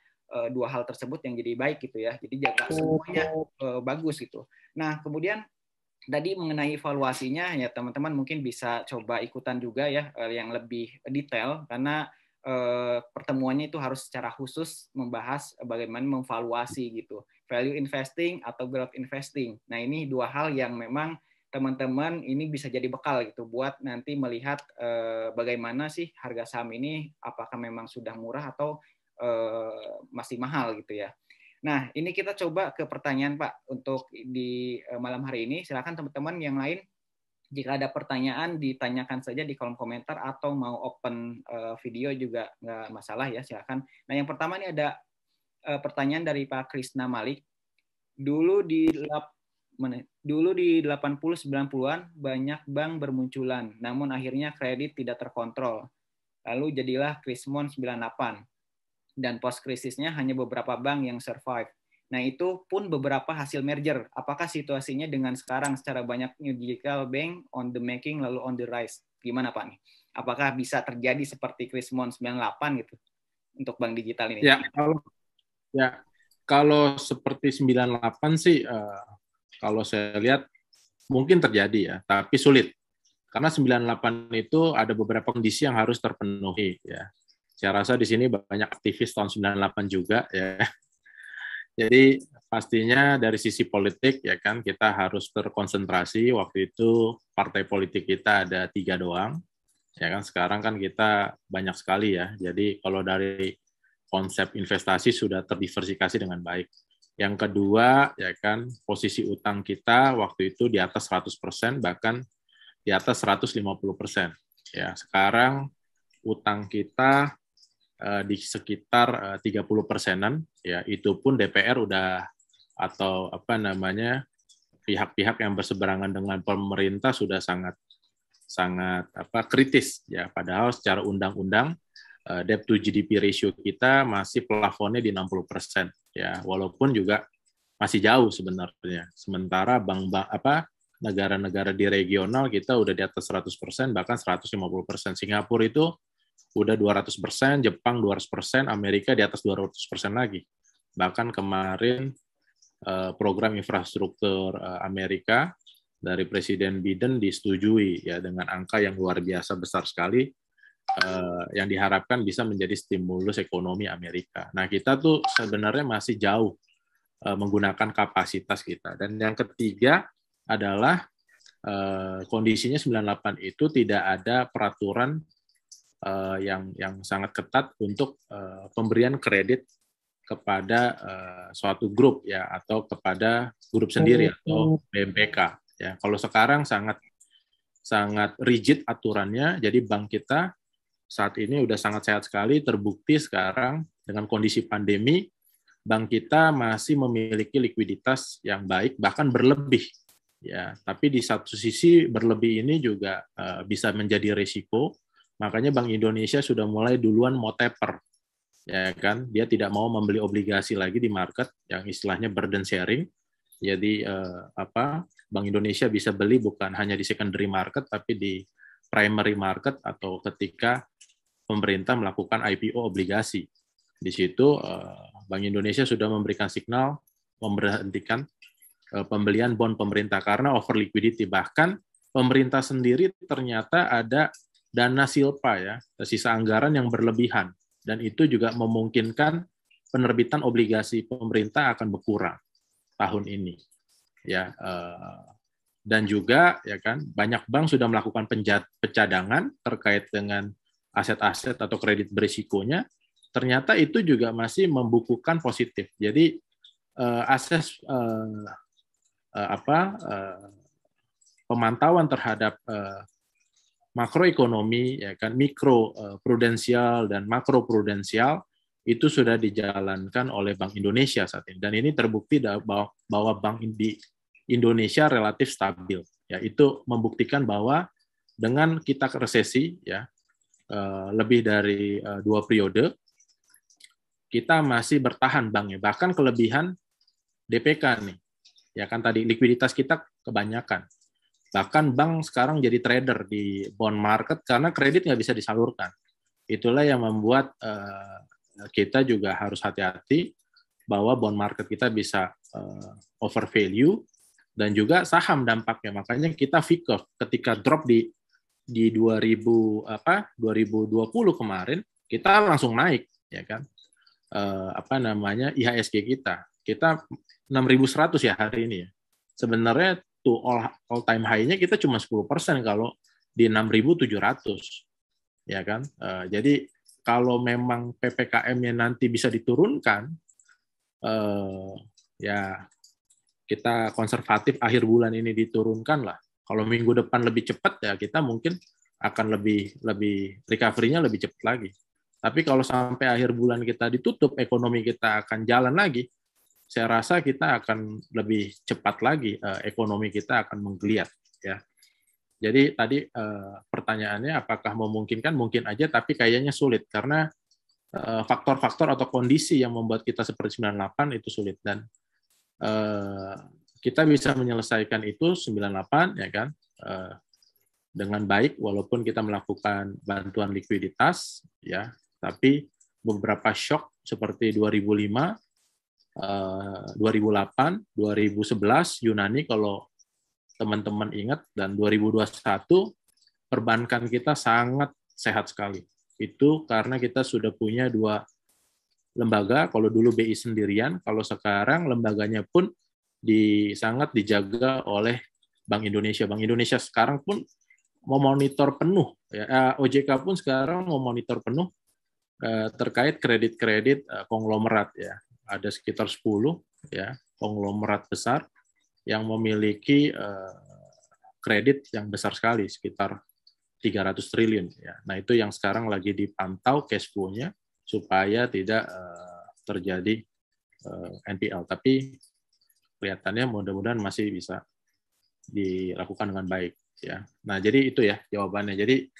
dua hal tersebut yang jadi baik gitu ya. Jadi jangan semuanya bagus gitu. Nah, kemudian tadi mengenai evaluasinya ya teman-teman mungkin bisa coba ikutan juga ya yang lebih detail, karena pertemuannya itu harus secara khusus membahas bagaimana memvaluasi gitu, value investing atau growth investing. Nah, ini dua hal yang memang teman-teman ini bisa jadi bekal gitu buat nanti melihat bagaimana sih harga saham ini, apakah memang sudah murah atau masih mahal gitu ya. Nah, ini kita coba ke pertanyaan Pak untuk di malam hari ini. Silakan teman-teman yang lain, jika ada pertanyaan ditanyakan saja di kolom komentar atau mau open video juga nggak masalah ya, silakan. Nah, yang pertama ini ada pertanyaan dari Pak Krisna Malik. Dulu di 80-90-an banyak bank bermunculan, namun akhirnya kredit tidak terkontrol. Lalu jadilah Krismon 98. Dan post-krisisnya hanya beberapa bank yang survive. Nah, itu pun beberapa hasil merger. Apakah situasinya dengan sekarang secara banyak new digital bank on the making lalu on the rise? Gimana Pak nih? Apakah bisa terjadi seperti Krismon 98 gitu untuk bank digital ini? Kalau seperti 98 sih kalau saya lihat mungkin terjadi ya, tapi sulit. Karena 98 itu ada beberapa kondisi yang harus terpenuhi ya. Saya rasa di sini banyak aktivis tahun 98 juga ya. Jadi pastinya dari sisi politik ya kan kita harus terkonsentrasi. Waktu itu partai politik kita ada 3 doang. Ya kan sekarang kan kita banyak sekali ya. Jadi kalau dari konsep investasi sudah terdiversifikasi dengan baik. Yang kedua ya kan posisi utang kita waktu itu di atas 100%, bahkan di atas 150%. Ya, sekarang utang kita di sekitar 30%-an, ya itu pun DPR udah atau pihak-pihak yang berseberangan dengan pemerintah sudah sangat kritis ya. Padahal secara undang-undang debt to GDP ratio kita masih plafonnya di 60% ya, walaupun juga masih jauh sebenarnya. Sementara negara-negara di regional kita udah di atas 100%, bahkan 150%. Singapura itu udah 200%, Jepang 200%, Amerika di atas 200% lagi. Bahkan kemarin program infrastruktur Amerika dari Presiden Biden disetujui ya dengan angka yang luar biasa besar sekali yang diharapkan bisa menjadi stimulus ekonomi Amerika. Nah, kita tuh sebenarnya masih jauh menggunakan kapasitas kita. Dan yang ketiga adalah kondisinya 98 itu tidak ada peraturan yang sangat ketat untuk pemberian kredit kepada suatu grup ya atau kepada grup sendiri atau BMPK ya. Kalau sekarang sangat rigid aturannya, jadi bank kita saat ini udah sangat sehat sekali. Terbukti sekarang dengan kondisi pandemi bank kita masih memiliki likuiditas yang baik, bahkan berlebih ya. Tapi di satu sisi berlebih ini juga bisa menjadi risiko. Makanya Bank Indonesia sudah mulai duluan mau taper, ya kan? Dia tidak mau membeli obligasi lagi di market yang istilahnya burden sharing. Jadi Bank Indonesia bisa beli bukan hanya di secondary market, tapi di primary market atau ketika pemerintah melakukan IPO obligasi. Di situ Bank Indonesia sudah memberikan signal memberhentikan pembelian bond pemerintah karena over liquidity. Bahkan pemerintah sendiri ternyata ada dana silpa ya, sisa anggaran yang berlebihan, dan itu juga memungkinkan penerbitan obligasi pemerintah akan berkurang tahun ini ya. Dan juga ya kan banyak bank sudah melakukan pencadangan terkait dengan aset-aset atau kredit berisikonya, ternyata itu juga masih membukukan positif. Jadi pemantauan terhadap makroekonomi ya kan, mikro prudensial dan makro prudensial itu sudah dijalankan oleh Bank Indonesia saat ini, dan ini terbukti bahwa Bank di Indonesia relatif stabil ya. Itu membuktikan bahwa dengan kita resesi ya lebih dari 2 periode, kita masih bertahan banknya, bahkan kelebihan DPK nih ya kan, tadi likuiditas kita kebanyakan. Bahkan bank sekarang jadi trader di bond market karena kredit nggak bisa disalurkan. Itulah yang membuat kita juga harus hati-hati bahwa bond market kita bisa over value, dan juga saham dampaknya. Makanya kita FICOF ketika drop di 2020 kemarin, kita langsung naik ya kan. IHSG kita 6.100 ya hari ini ya. Sebenarnya tuh all time high-nya kita cuma 10% kalau di 6.700 ya kan. Jadi kalau memang PPKM-nya nanti bisa diturunkan, ya kita konservatif akhir bulan ini diturunkan lah. Kalau minggu depan lebih cepat ya kita mungkin akan lebih recovery-nya lebih cepat lagi. Tapi kalau sampai akhir bulan kita ditutup, ekonomi kita akan jalan lagi, saya rasa kita akan lebih cepat lagi, ekonomi kita akan menggeliat ya. Jadi tadi pertanyaannya apakah memungkinkan? Mungkin aja, tapi kayaknya sulit karena faktor-faktor atau kondisi yang membuat kita seperti 98 itu sulit, dan kita bisa menyelesaikan itu 98 ya kan dengan baik walaupun kita melakukan bantuan likuiditas ya. Tapi beberapa shock seperti 2005, 2008, 2011 Yunani kalau teman-teman ingat, dan 2021 perbankan kita sangat sehat sekali. Itu karena kita sudah punya 2 lembaga, kalau dulu BI sendirian, kalau sekarang lembaganya pun sangat dijaga oleh Bank Indonesia. Bank Indonesia sekarang pun memonitor penuh, ya, OJK pun sekarang memonitor penuh terkait kredit-kredit konglomerat ya. Ada sekitar 10 ya konglomerat besar yang memiliki kredit yang besar sekali, sekitar 300 triliun ya. Nah, itu yang sekarang lagi dipantau cash flow-nya supaya tidak terjadi NPL, tapi kelihatannya mudah-mudahan masih bisa dilakukan dengan baik ya. Nah, jadi itu ya jawabannya. Jadi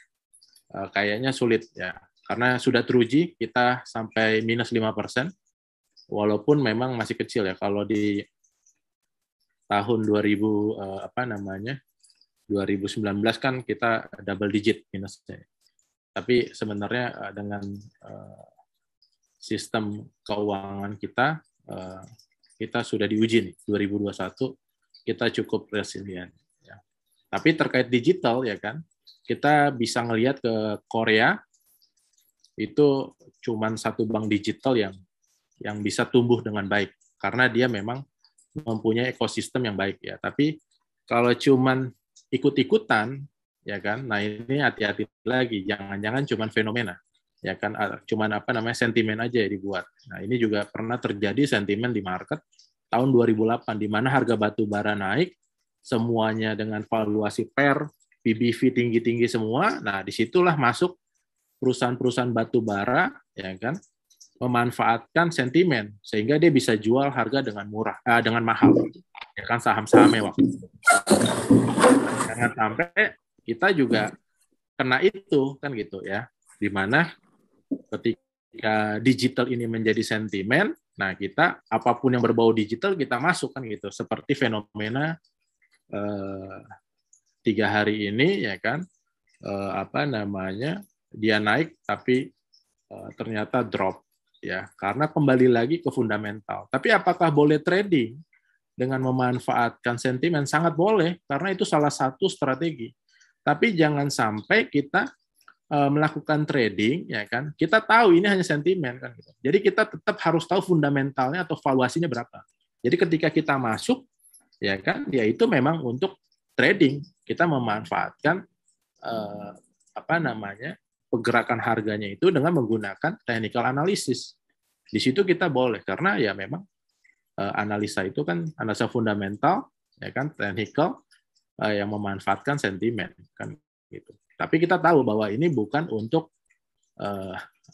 kayaknya sulit ya, karena sudah teruji kita sampai minus 5%, walaupun memang masih kecil ya. Kalau di tahun 2019 kan kita double digit minusnya. Tapi sebenarnya dengan sistem keuangan kita sudah diuji nih 2021 kita cukup resilient ya. Tapi terkait digital ya kan, kita bisa ngelihat ke Korea itu cuman 1 bank digital yang bisa tumbuh dengan baik karena dia memang mempunyai ekosistem yang baik ya. Tapi kalau cuman ikut-ikutan ya kan, nah ini hati-hati lagi, jangan-jangan cuman fenomena ya kan, cuman sentimen aja ya dibuat. Nah, ini juga pernah terjadi sentimen di market tahun 2008 di mana harga batu bara naik, semuanya dengan valuasi PER, PBV tinggi-tinggi semua. Nah, disitulah masuk perusahaan-perusahaan batu bara ya kan, memanfaatkan sentimen sehingga dia bisa jual harga dengan dengan mahal ya kan, saham-sahamnya waktu itu. Jangan sampai kita juga kena itu kan gitu ya, di mana ketika digital ini menjadi sentimen, nah kita apapun yang berbau digital kita masuk kan gitu, seperti fenomena 3 hari ini ya kan, dia naik tapi ternyata drop ya, karena kembali lagi ke fundamental. Tapi apakah boleh trading dengan memanfaatkan sentimen? Sangat boleh, karena itu salah satu strategi. Tapi jangan sampai kita melakukan trading, ya kan, kita tahu ini hanya sentimen kan gitu. Jadi kita tetap harus tahu fundamentalnya atau valuasinya berapa. Jadi ketika kita masuk, ya kan, ya itu memang untuk trading. Kita memanfaatkan apa namanya, pergerakan harganya itu dengan menggunakan technical analysis. Di situ kita boleh, karena ya memang analisa itu kan analisa fundamental, ya kan, technical, yang memanfaatkan sentimen kan gitu. Tapi kita tahu bahwa ini bukan untuk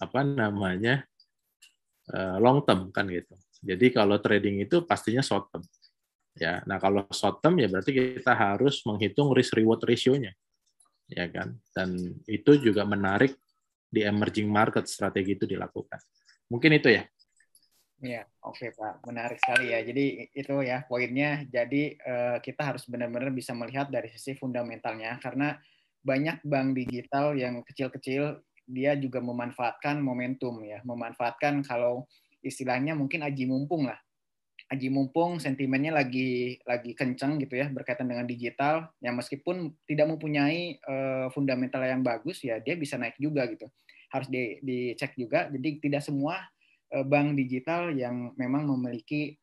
apa namanya, long term kan gitu. Jadi kalau trading itu pastinya short term. Ya, nah kalau short term ya berarti kita harus menghitung risk reward ratio-nya. Ya kan? Dan itu juga menarik di emerging market strategi itu dilakukan. Mungkin itu ya. Ya, oke Pak, menarik sekali ya. Jadi itu ya poinnya. Jadi kita harus benar-benar bisa melihat dari sisi fundamentalnya, karena banyak bank digital yang kecil-kecil dia juga memanfaatkan momentum ya, memanfaatkan kalau istilahnya mungkin aji mumpung lah. Aji mumpung sentimennya lagi kencang gitu ya berkaitan dengan digital, yang meskipun tidak mempunyai fundamental yang bagus ya dia bisa naik juga gitu. Harus dicek juga. Jadi tidak semua bank digital yang memang memiliki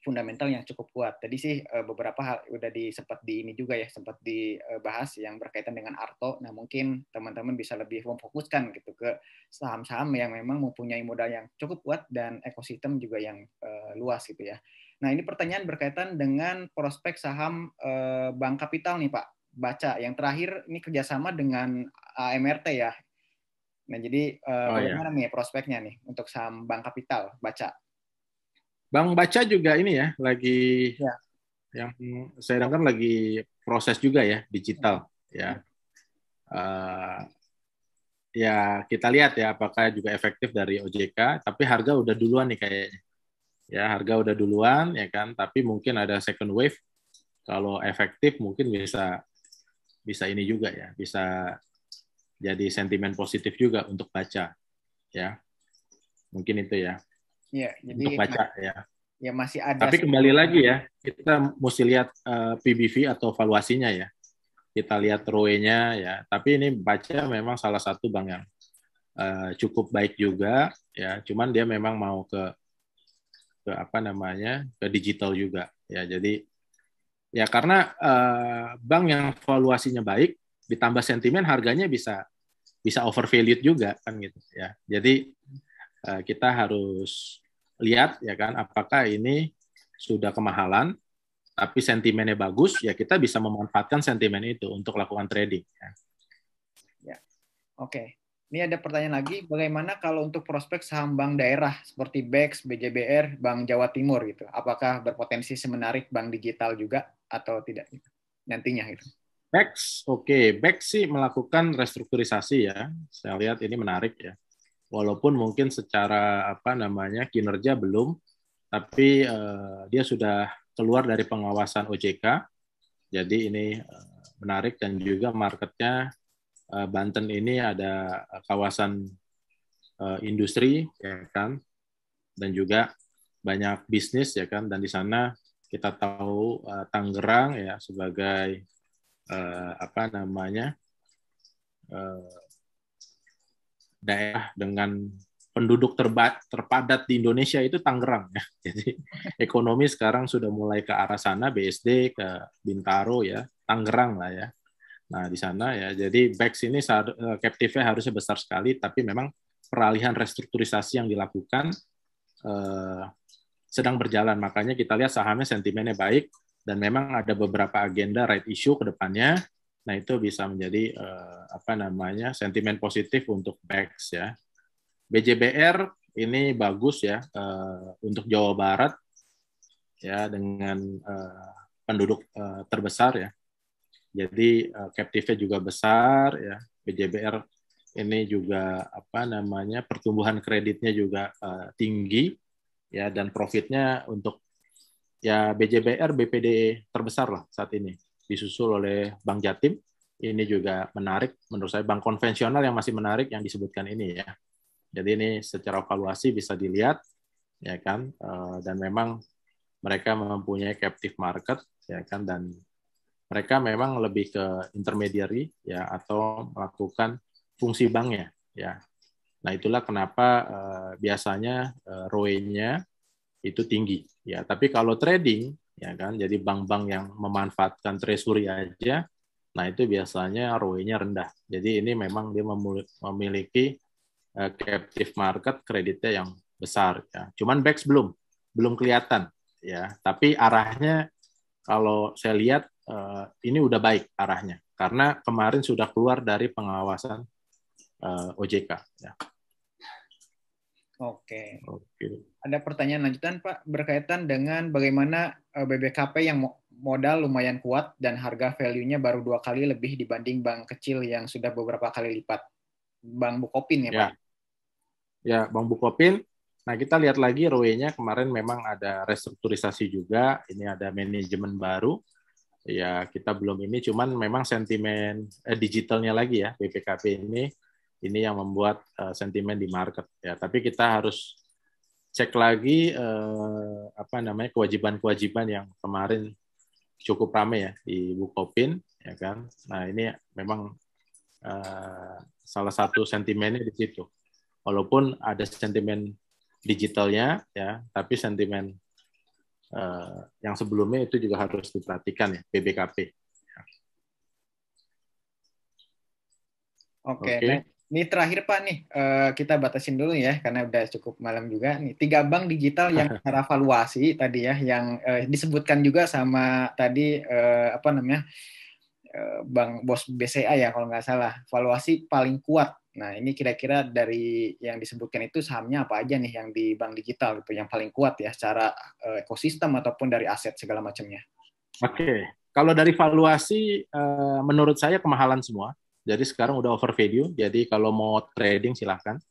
fundamental yang cukup kuat. Tadi sih beberapa hal udah sempat di ini juga ya, sempat dibahas yang berkaitan dengan Arto. Nah, mungkin teman-teman bisa lebih memfokuskan gitu ke saham-saham yang memang mempunyai modal yang cukup kuat dan ekosistem juga yang luas gitu ya. Nah, ini pertanyaan berkaitan dengan prospek saham Bank Kapital nih Pak. Baca yang terakhir ini kerjasama dengan AMRT ya. Nah, jadi bagaimana nih prospeknya nih untuk saham Bank Kapital Baca? Bang Baca juga ini ya, lagi ya. Yang saya dengar lagi proses juga ya, digital ya. Ya kita lihat ya apakah juga efektif dari OJK, tapi harga udah duluan nih kayaknya. Ya harga udah duluan ya kan, tapi mungkin ada second wave. Kalau efektif mungkin bisa ini juga ya, bisa jadi sentimen positif juga untuk Baca ya. Mungkin itu ya. Ya, jadi untuk Baca ya. Ya masih ada. Tapi kembali lagi ya, kita mesti lihat PBV atau valuasinya ya. Kita lihat ROE-nya ya. Tapi ini Baca memang salah satu bank yang cukup baik juga ya. Cuman dia memang mau ke apa namanya, ke digital juga ya. Jadi ya karena bank yang valuasinya baik ditambah sentimen harganya bisa overvalued juga kan gitu ya. Jadi kita harus lihat ya kan apakah ini sudah kemahalan tapi sentimennya bagus ya kita bisa memanfaatkan sentimen itu untuk lakukan trading ya. Oke. Ini ada pertanyaan lagi, bagaimana kalau untuk prospek saham bank daerah seperti BEX, BJBR, Bank Jawa Timur gitu? Apakah berpotensi semenarik bank digital juga atau tidak nantinya gitu? BEX, oke. BEX sih melakukan restrukturisasi ya. Saya lihat ini menarik ya. Walaupun mungkin secara apa namanya kinerja belum, tapi dia sudah keluar dari pengawasan OJK, jadi ini menarik dan juga marketnya Banten ini ada kawasan industri ya kan, dan juga banyak bisnis ya kan, dan di sana kita tahu Tangerang ya sebagai apa namanya daerah dengan penduduk terpadat di Indonesia itu Tangerang ya. Jadi ekonomi sekarang sudah mulai ke arah sana, BSD ke Bintaro ya, Tangerang lah ya. Nah di sana ya, jadi BEX ini captive-nya harusnya besar sekali, tapi memang peralihan restrukturisasi yang dilakukan sedang berjalan. Makanya kita lihat sahamnya sentimennya baik dan memang ada beberapa agenda right issue ke depannya. Nah itu bisa menjadi apa namanya sentimen positif untuk BEX ya. BJBR ini bagus ya untuk Jawa Barat ya dengan penduduk terbesar ya. Jadi captive-nya juga besar ya. BJBR ini juga apa namanya pertumbuhan kreditnya juga tinggi ya, dan profitnya untuk ya BJBR BPD terbesar lah saat ini, disusul oleh Bank Jatim. Ini juga menarik menurut saya, bank konvensional yang masih menarik yang disebutkan ini ya. Jadi ini secara valuasi bisa dilihat ya kan, dan memang mereka mempunyai captive market ya kan, dan mereka memang lebih ke intermediary ya atau melakukan fungsi banknya, ya. Nah, itulah kenapa biasanya ROE-nya itu tinggi, ya. Tapi kalau trading, ya kan, jadi bank-bank yang memanfaatkan treasury aja, nah itu biasanya ROE-nya rendah. Jadi ini memang dia memiliki captive market kreditnya yang besar, ya. Cuman BEX belum kelihatan, ya. Tapi arahnya kalau saya lihat ini udah baik arahnya, karena kemarin sudah keluar dari pengawasan OJK. Ya. Oke. Oke. Ada pertanyaan lanjutan, Pak, berkaitan dengan bagaimana BBKP yang modal lumayan kuat dan harga value-nya baru 2 kali lebih dibanding bank kecil yang sudah beberapa kali lipat. Bank Bukopin ya, Pak? Ya, Bank Bukopin. Nah, kita lihat lagi ROE-nya kemarin memang ada restrukturisasi juga. Ini ada manajemen baru. Ya, kita belum ini, cuman memang sentimen digitalnya lagi ya, BPKP ini yang membuat sentimen di market. Ya, tapi kita harus cek lagi kewajiban-kewajiban yang kemarin cukup ramai ya di Bukopin, ya kan. Nah, ini memang salah satu sentimennya di situ. Walaupun ada sentimen digitalnya, ya, tapi sentimen yang sebelumnya itu juga harus diperhatikan ya, BBKP. Oke. Nah, ini terakhir Pak nih, kita batasin dulu ya, karena udah cukup malam juga. Nih, 3 bank digital yang secara valuasi tadi ya, yang disebutkan juga sama tadi Bank Bos BCA ya kalau nggak salah, valuasi paling kuat. Nah, ini kira-kira dari yang disebutkan itu sahamnya apa aja nih yang di bank digital gitu, yang paling kuat ya secara ekosistem ataupun dari aset segala macamnya. Oke, kalau dari valuasi menurut saya kemahalan semua. Jadi sekarang udah over value. Jadi kalau mau trading silahkan.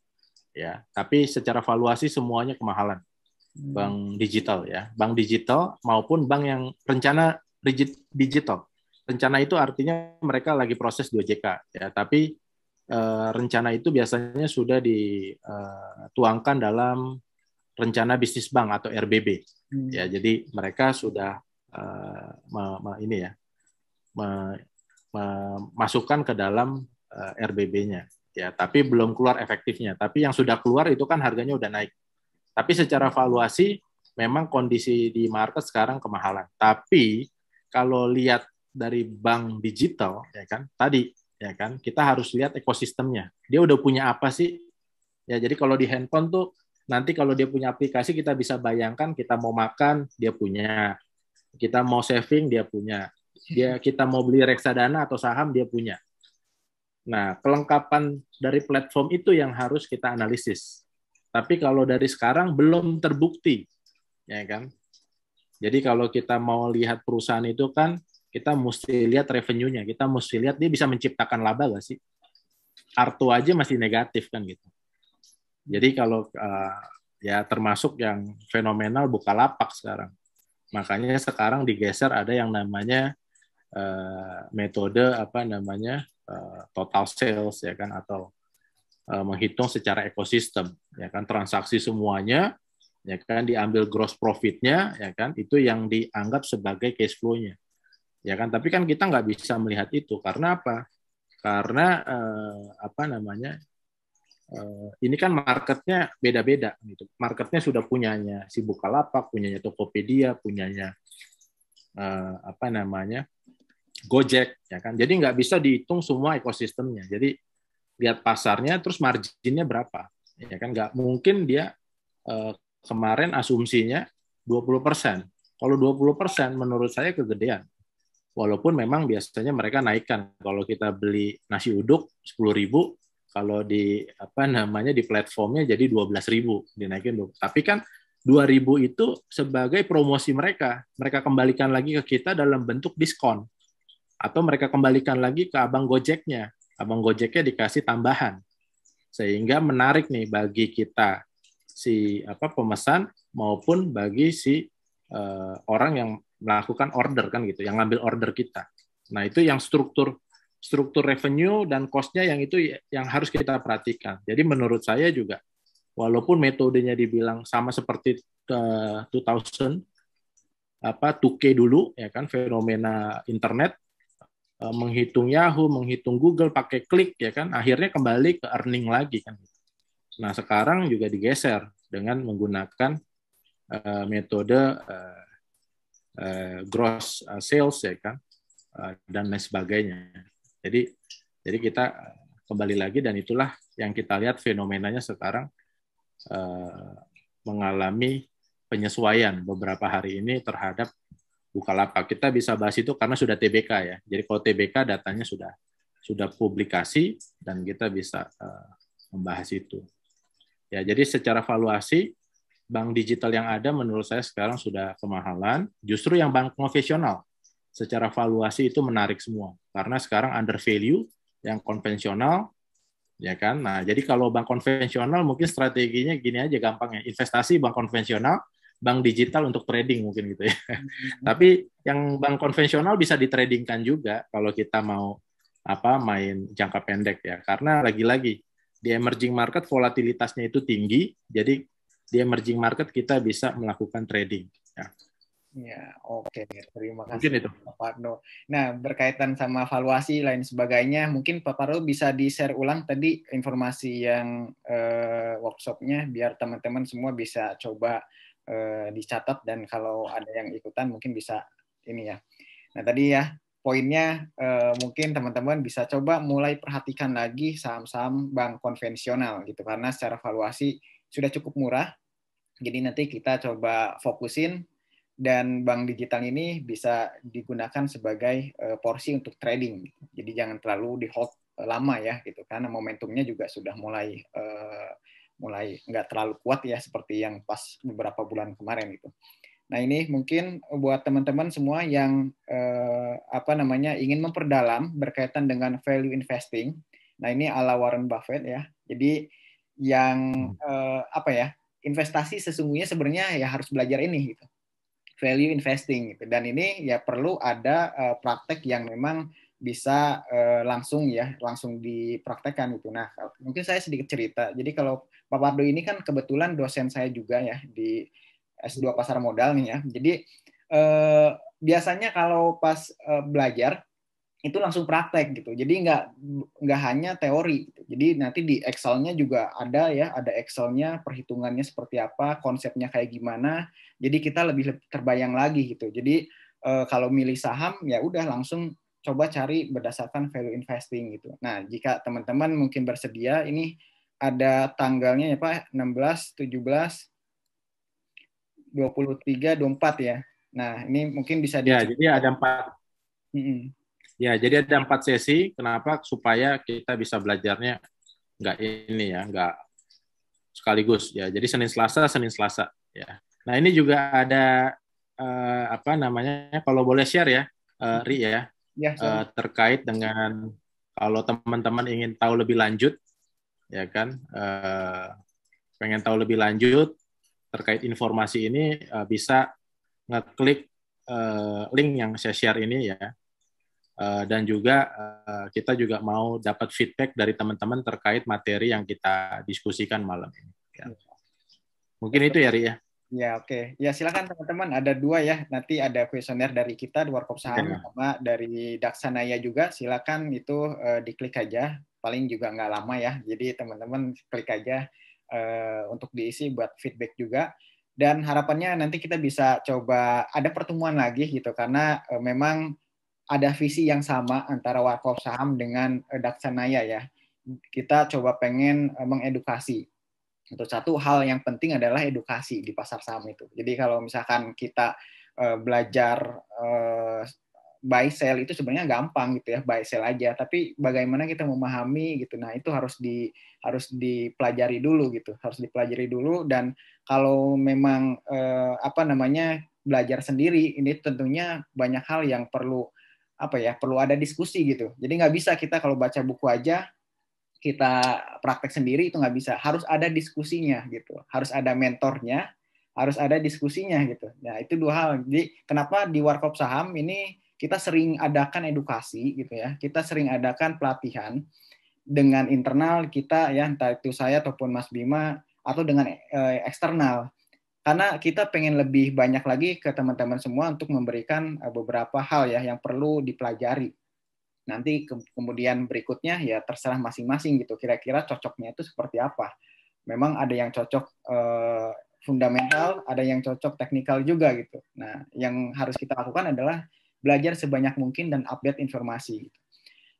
Ya, tapi secara valuasi semuanya kemahalan. Bank digital ya, bank digital maupun bank yang rencana digital. Rencana itu artinya mereka lagi proses 2JK ya, tapi rencana itu biasanya sudah dituangkan dalam rencana bisnis bank atau RBB. Ya, jadi mereka sudah masukkan ke dalam RBB-nya. Ya, tapi belum keluar efektifnya. Tapi yang sudah keluar itu kan harganya udah naik. Tapi secara valuasi memang kondisi di market sekarang kemahalan. Tapi kalau lihat dari bank digital, ya kan, tadi ya kan, kita harus lihat ekosistemnya. Dia udah punya apa sih? Ya, jadi kalau di handphone tuh nanti kalau dia punya aplikasi kita bisa bayangkan kita mau makan dia punya, kita mau saving dia punya, kita mau beli reksadana atau saham dia punya. Nah, kelengkapan dari platform itu yang harus kita analisis. Tapi kalau dari sekarang belum terbukti, ya kan? Jadi kalau kita mau lihat perusahaan itu kan kita mesti lihat revenue-nya, kita mesti lihat dia bisa menciptakan laba nggak sih? Arto aja masih negatif kan gitu. Jadi kalau ya termasuk yang fenomenal Bukalapak sekarang. Makanya sekarang digeser ada yang namanya metode total sales ya kan, atau menghitung secara ekosistem ya kan, transaksi semuanya ya kan, diambil gross profitnya ya kan, itu yang dianggap sebagai cash flow-nya ya kan. Tapi kan kita nggak bisa melihat itu karena apa? Karena ini kan marketnya beda-beda gitu. Marketnya sudah punyanya si Bukalapak, punyanya Tokopedia, punyanya Gojek ya kan. Jadi nggak bisa dihitung semua ekosistemnya. Jadi lihat pasarnya terus marginnya berapa. Ya kan, nggak mungkin dia kemarin asumsinya 20%. Kalau 20% menurut saya kegedean. Walaupun memang biasanya mereka naikkan. Kalau kita beli nasi uduk 10.000, kalau di di platformnya jadi 12.000 dinaikin. Tapi kan 2.000 itu sebagai promosi mereka. Mereka kembalikan lagi ke kita dalam bentuk diskon. Atau mereka kembalikan lagi ke abang Gojeknya. Abang Gojeknya dikasih tambahan. Sehingga menarik nih bagi kita si pemesan maupun bagi si orang yang melakukan order kan gitu, yang ngambil order kita. Nah, itu yang struktur revenue dan cost-nya yang itu yang harus kita perhatikan. Jadi menurut saya juga walaupun metodenya dibilang sama seperti 2000 2K dulu ya kan, fenomena internet, menghitung Yahoo, menghitung Google pakai klik ya kan, akhirnya kembali ke earning lagi kan. Nah, sekarang juga digeser dengan menggunakan metode gross sales ya kan, dan lain sebagainya. Jadi kita kembali lagi, dan itulah yang kita lihat fenomenanya sekarang mengalami penyesuaian beberapa hari ini terhadap Bukalapak. Kita bisa bahas itu karena sudah TBK ya. Jadi kalau TBK datanya sudah publikasi dan kita bisa membahas itu. Ya, jadi secara valuasi bank digital yang ada menurut saya sekarang sudah kemahalan. Justru yang bank konvensional secara valuasi itu menarik semua karena sekarang under value yang konvensional ya kan. Nah, jadi kalau bank konvensional mungkin strateginya gini aja gampangnya, investasi bank konvensional, bank digital untuk trading mungkin gitu ya. Tapi yang bank konvensional bisa ditradingkan juga kalau kita mau main jangka pendek ya. Karena lagi-lagi di emerging market volatilitasnya itu tinggi, jadi di emerging market kita bisa melakukan trading ya. Ya, oke. Terima Mungkin kasih itu. Pak Pardo. Nah, berkaitan sama valuasi lain sebagainya, mungkin Pak Pardo bisa di-share ulang tadi informasi yang workshopnya biar teman-teman semua bisa coba dicatat, dan kalau ada yang ikutan mungkin bisa ini ya. Nah, tadi ya poinnya mungkin teman-teman bisa coba mulai perhatikan lagi saham-saham bank konvensional gitu, karena secara valuasi sudah cukup murah. Jadi nanti kita coba fokusin, dan bank digital ini bisa digunakan sebagai porsi untuk trading. Jadi jangan terlalu di hold lama ya gitu, karena momentumnya juga sudah mulai nggak terlalu kuat ya seperti yang pas beberapa bulan kemarin gitu. Nah, ini mungkin buat teman-teman semua yang ingin memperdalam berkaitan dengan value investing. Nah, ini ala Warren Buffett ya. Jadi yang investasi sesungguhnya sebenarnya ya harus belajar ini gitu, value investing gitu. Dan ini ya perlu ada praktek yang memang bisa langsung dipraktekkan gitu. Nah, mungkin saya sedikit cerita. Jadi kalau Pak Pardo ini kan kebetulan dosen saya juga ya di S2 pasar modal nih ya. Jadi biasanya kalau pas belajar itu langsung praktek gitu. Jadi nggak hanya teori gitu. Jadi nanti di Excel-nya juga ada ya, ada Excel-nya, perhitungannya seperti apa, konsepnya kayak gimana. Jadi kita lebih terbayang lagi gitu. Jadi kalau milih saham ya udah langsung coba cari berdasarkan value investing gitu. Nah, jika teman-teman mungkin bersedia, ini ada tanggalnya ya Pak, 16, 17, 23, 24 ya. Nah, ini mungkin bisa Ya, jadi ada 4. Ya, jadi ada 4 sesi. Kenapa? Supaya kita bisa belajarnya nggak sekaligus ya. Jadi Senin Selasa ya. Nah, ini juga ada kalau boleh share ya, Ri ya, terkait dengan kalau teman-teman ingin tahu lebih lanjut ya kan, pengen tahu lebih lanjut terkait informasi ini, bisa ngeklik link yang saya share ini ya. Dan juga kita juga mau dapat feedback dari teman-teman terkait materi yang kita diskusikan malam ini. Ya. Mungkin itu ya, Ri ya. Ya, oke. Ya, silakan teman-teman. Ada 2 ya. Nanti ada kuesioner dari kita di Warkop Saham, sama dari Daksanaya juga. Silakan itu diklik aja. Paling juga nggak lama ya. Jadi teman-teman klik aja untuk diisi buat feedback juga. Dan harapannya nanti kita bisa coba ada pertemuan lagi gitu, karena memang ada visi yang sama antara Warkop Saham dengan Daksanaya ya. Kita coba pengen mengedukasi. Untuk satu hal yang penting adalah edukasi di pasar saham itu. Jadi kalau misalkan kita belajar buy sell itu sebenarnya gampang gitu ya, buy sell aja. Tapi bagaimana kita memahami gitu, nah itu harus dipelajari dulu gitu, harus dipelajari dulu. Dan kalau memang belajar sendiri, ini tentunya banyak hal yang perlu ada diskusi gitu. Jadi nggak bisa kita kalau baca buku aja kita praktek sendiri, itu nggak bisa. Harus ada diskusinya gitu. Harus ada mentornya, harus ada diskusinya gitu. Nah, itu 2 hal. Jadi kenapa di Warkop Saham ini kita sering adakan edukasi gitu ya. Kita sering adakan pelatihan dengan internal kita ya, entah itu saya ataupun Mas Bima, atau dengan eksternal. Karena kita pengen lebih banyak lagi ke teman-teman semua untuk memberikan beberapa hal ya yang perlu dipelajari. Nanti kemudian berikutnya ya terserah masing-masing gitu. Kira-kira cocoknya itu seperti apa. Memang ada yang cocok fundamental, ada yang cocok teknikal juga gitu. Nah, yang harus kita lakukan adalah belajar sebanyak mungkin dan update informasi.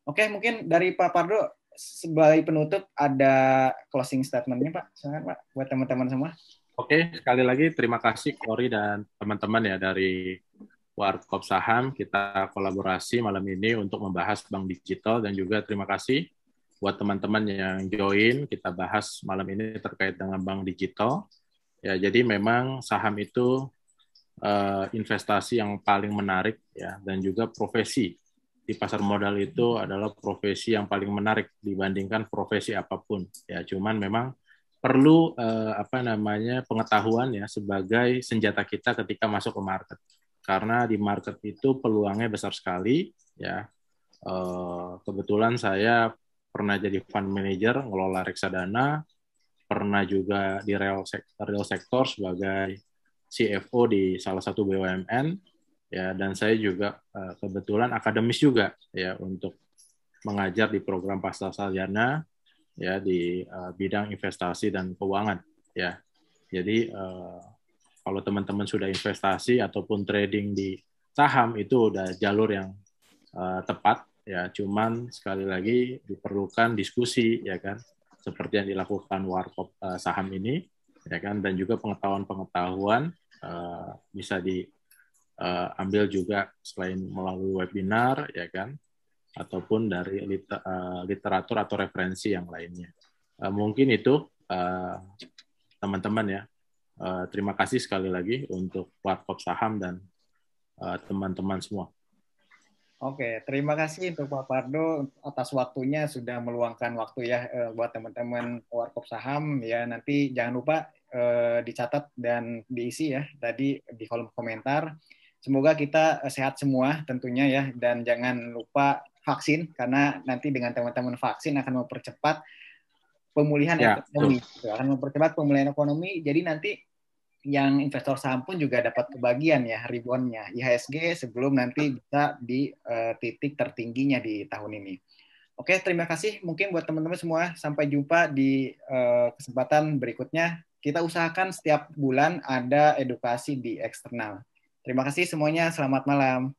Oke, mungkin dari Pak Pardo sebagai penutup ada closing statement-nya Pak, silakan Pak, buat teman-teman semua. Oke, sekali lagi terima kasih Kori dan teman-teman ya dari Warkop Saham. Kita kolaborasi malam ini untuk membahas bank digital, dan juga terima kasih buat teman-teman yang join. Kita bahas malam ini terkait dengan bank digital. Ya, jadi memang saham itu investasi yang paling menarik ya, dan juga profesi di pasar modal itu adalah profesi yang paling menarik dibandingkan profesi apapun. Ya, cuman memang perlu pengetahuan ya sebagai senjata kita ketika masuk ke market. Karena di market itu peluangnya besar sekali ya. Kebetulan saya pernah jadi fund manager, ngelola reksadana, pernah juga di real sector sebagai CFO di salah satu BUMN ya, dan saya juga kebetulan akademis juga ya untuk mengajar di program pasca sarjana ya di bidang investasi dan keuangan ya. Jadi kalau teman-teman sudah investasi ataupun trading di saham itu udah jalur yang tepat ya, cuman sekali lagi diperlukan diskusi ya kan, seperti yang dilakukan Warkop Saham ini ya kan, dan juga pengetahuan bisa diambil juga selain melalui webinar ya kan, ataupun dari literatur atau referensi yang lainnya. Mungkin itu teman-teman ya. Terima kasih sekali lagi untuk Warkop Saham dan teman-teman semua. Oke, terima kasih untuk Pak Pardo atas waktunya, sudah meluangkan waktu ya buat teman-teman Warkop Saham ya. Nanti jangan lupa dicatat dan diisi ya tadi di kolom komentar. Semoga kita sehat semua tentunya ya, dan jangan lupa vaksin, karena nanti dengan teman-teman vaksin akan mempercepat pemulihan ekonomi. Akan mempercepat pemulihan ekonomi. Jadi nanti yang investor saham pun juga dapat kebagian ya, reboundnya IHSG sebelum nanti bisa di titik tertingginya di tahun ini. Oke, terima kasih mungkin buat teman-teman semua. Sampai jumpa di kesempatan berikutnya. Kita usahakan setiap bulan ada edukasi di eksternal. Terima kasih semuanya. Selamat malam.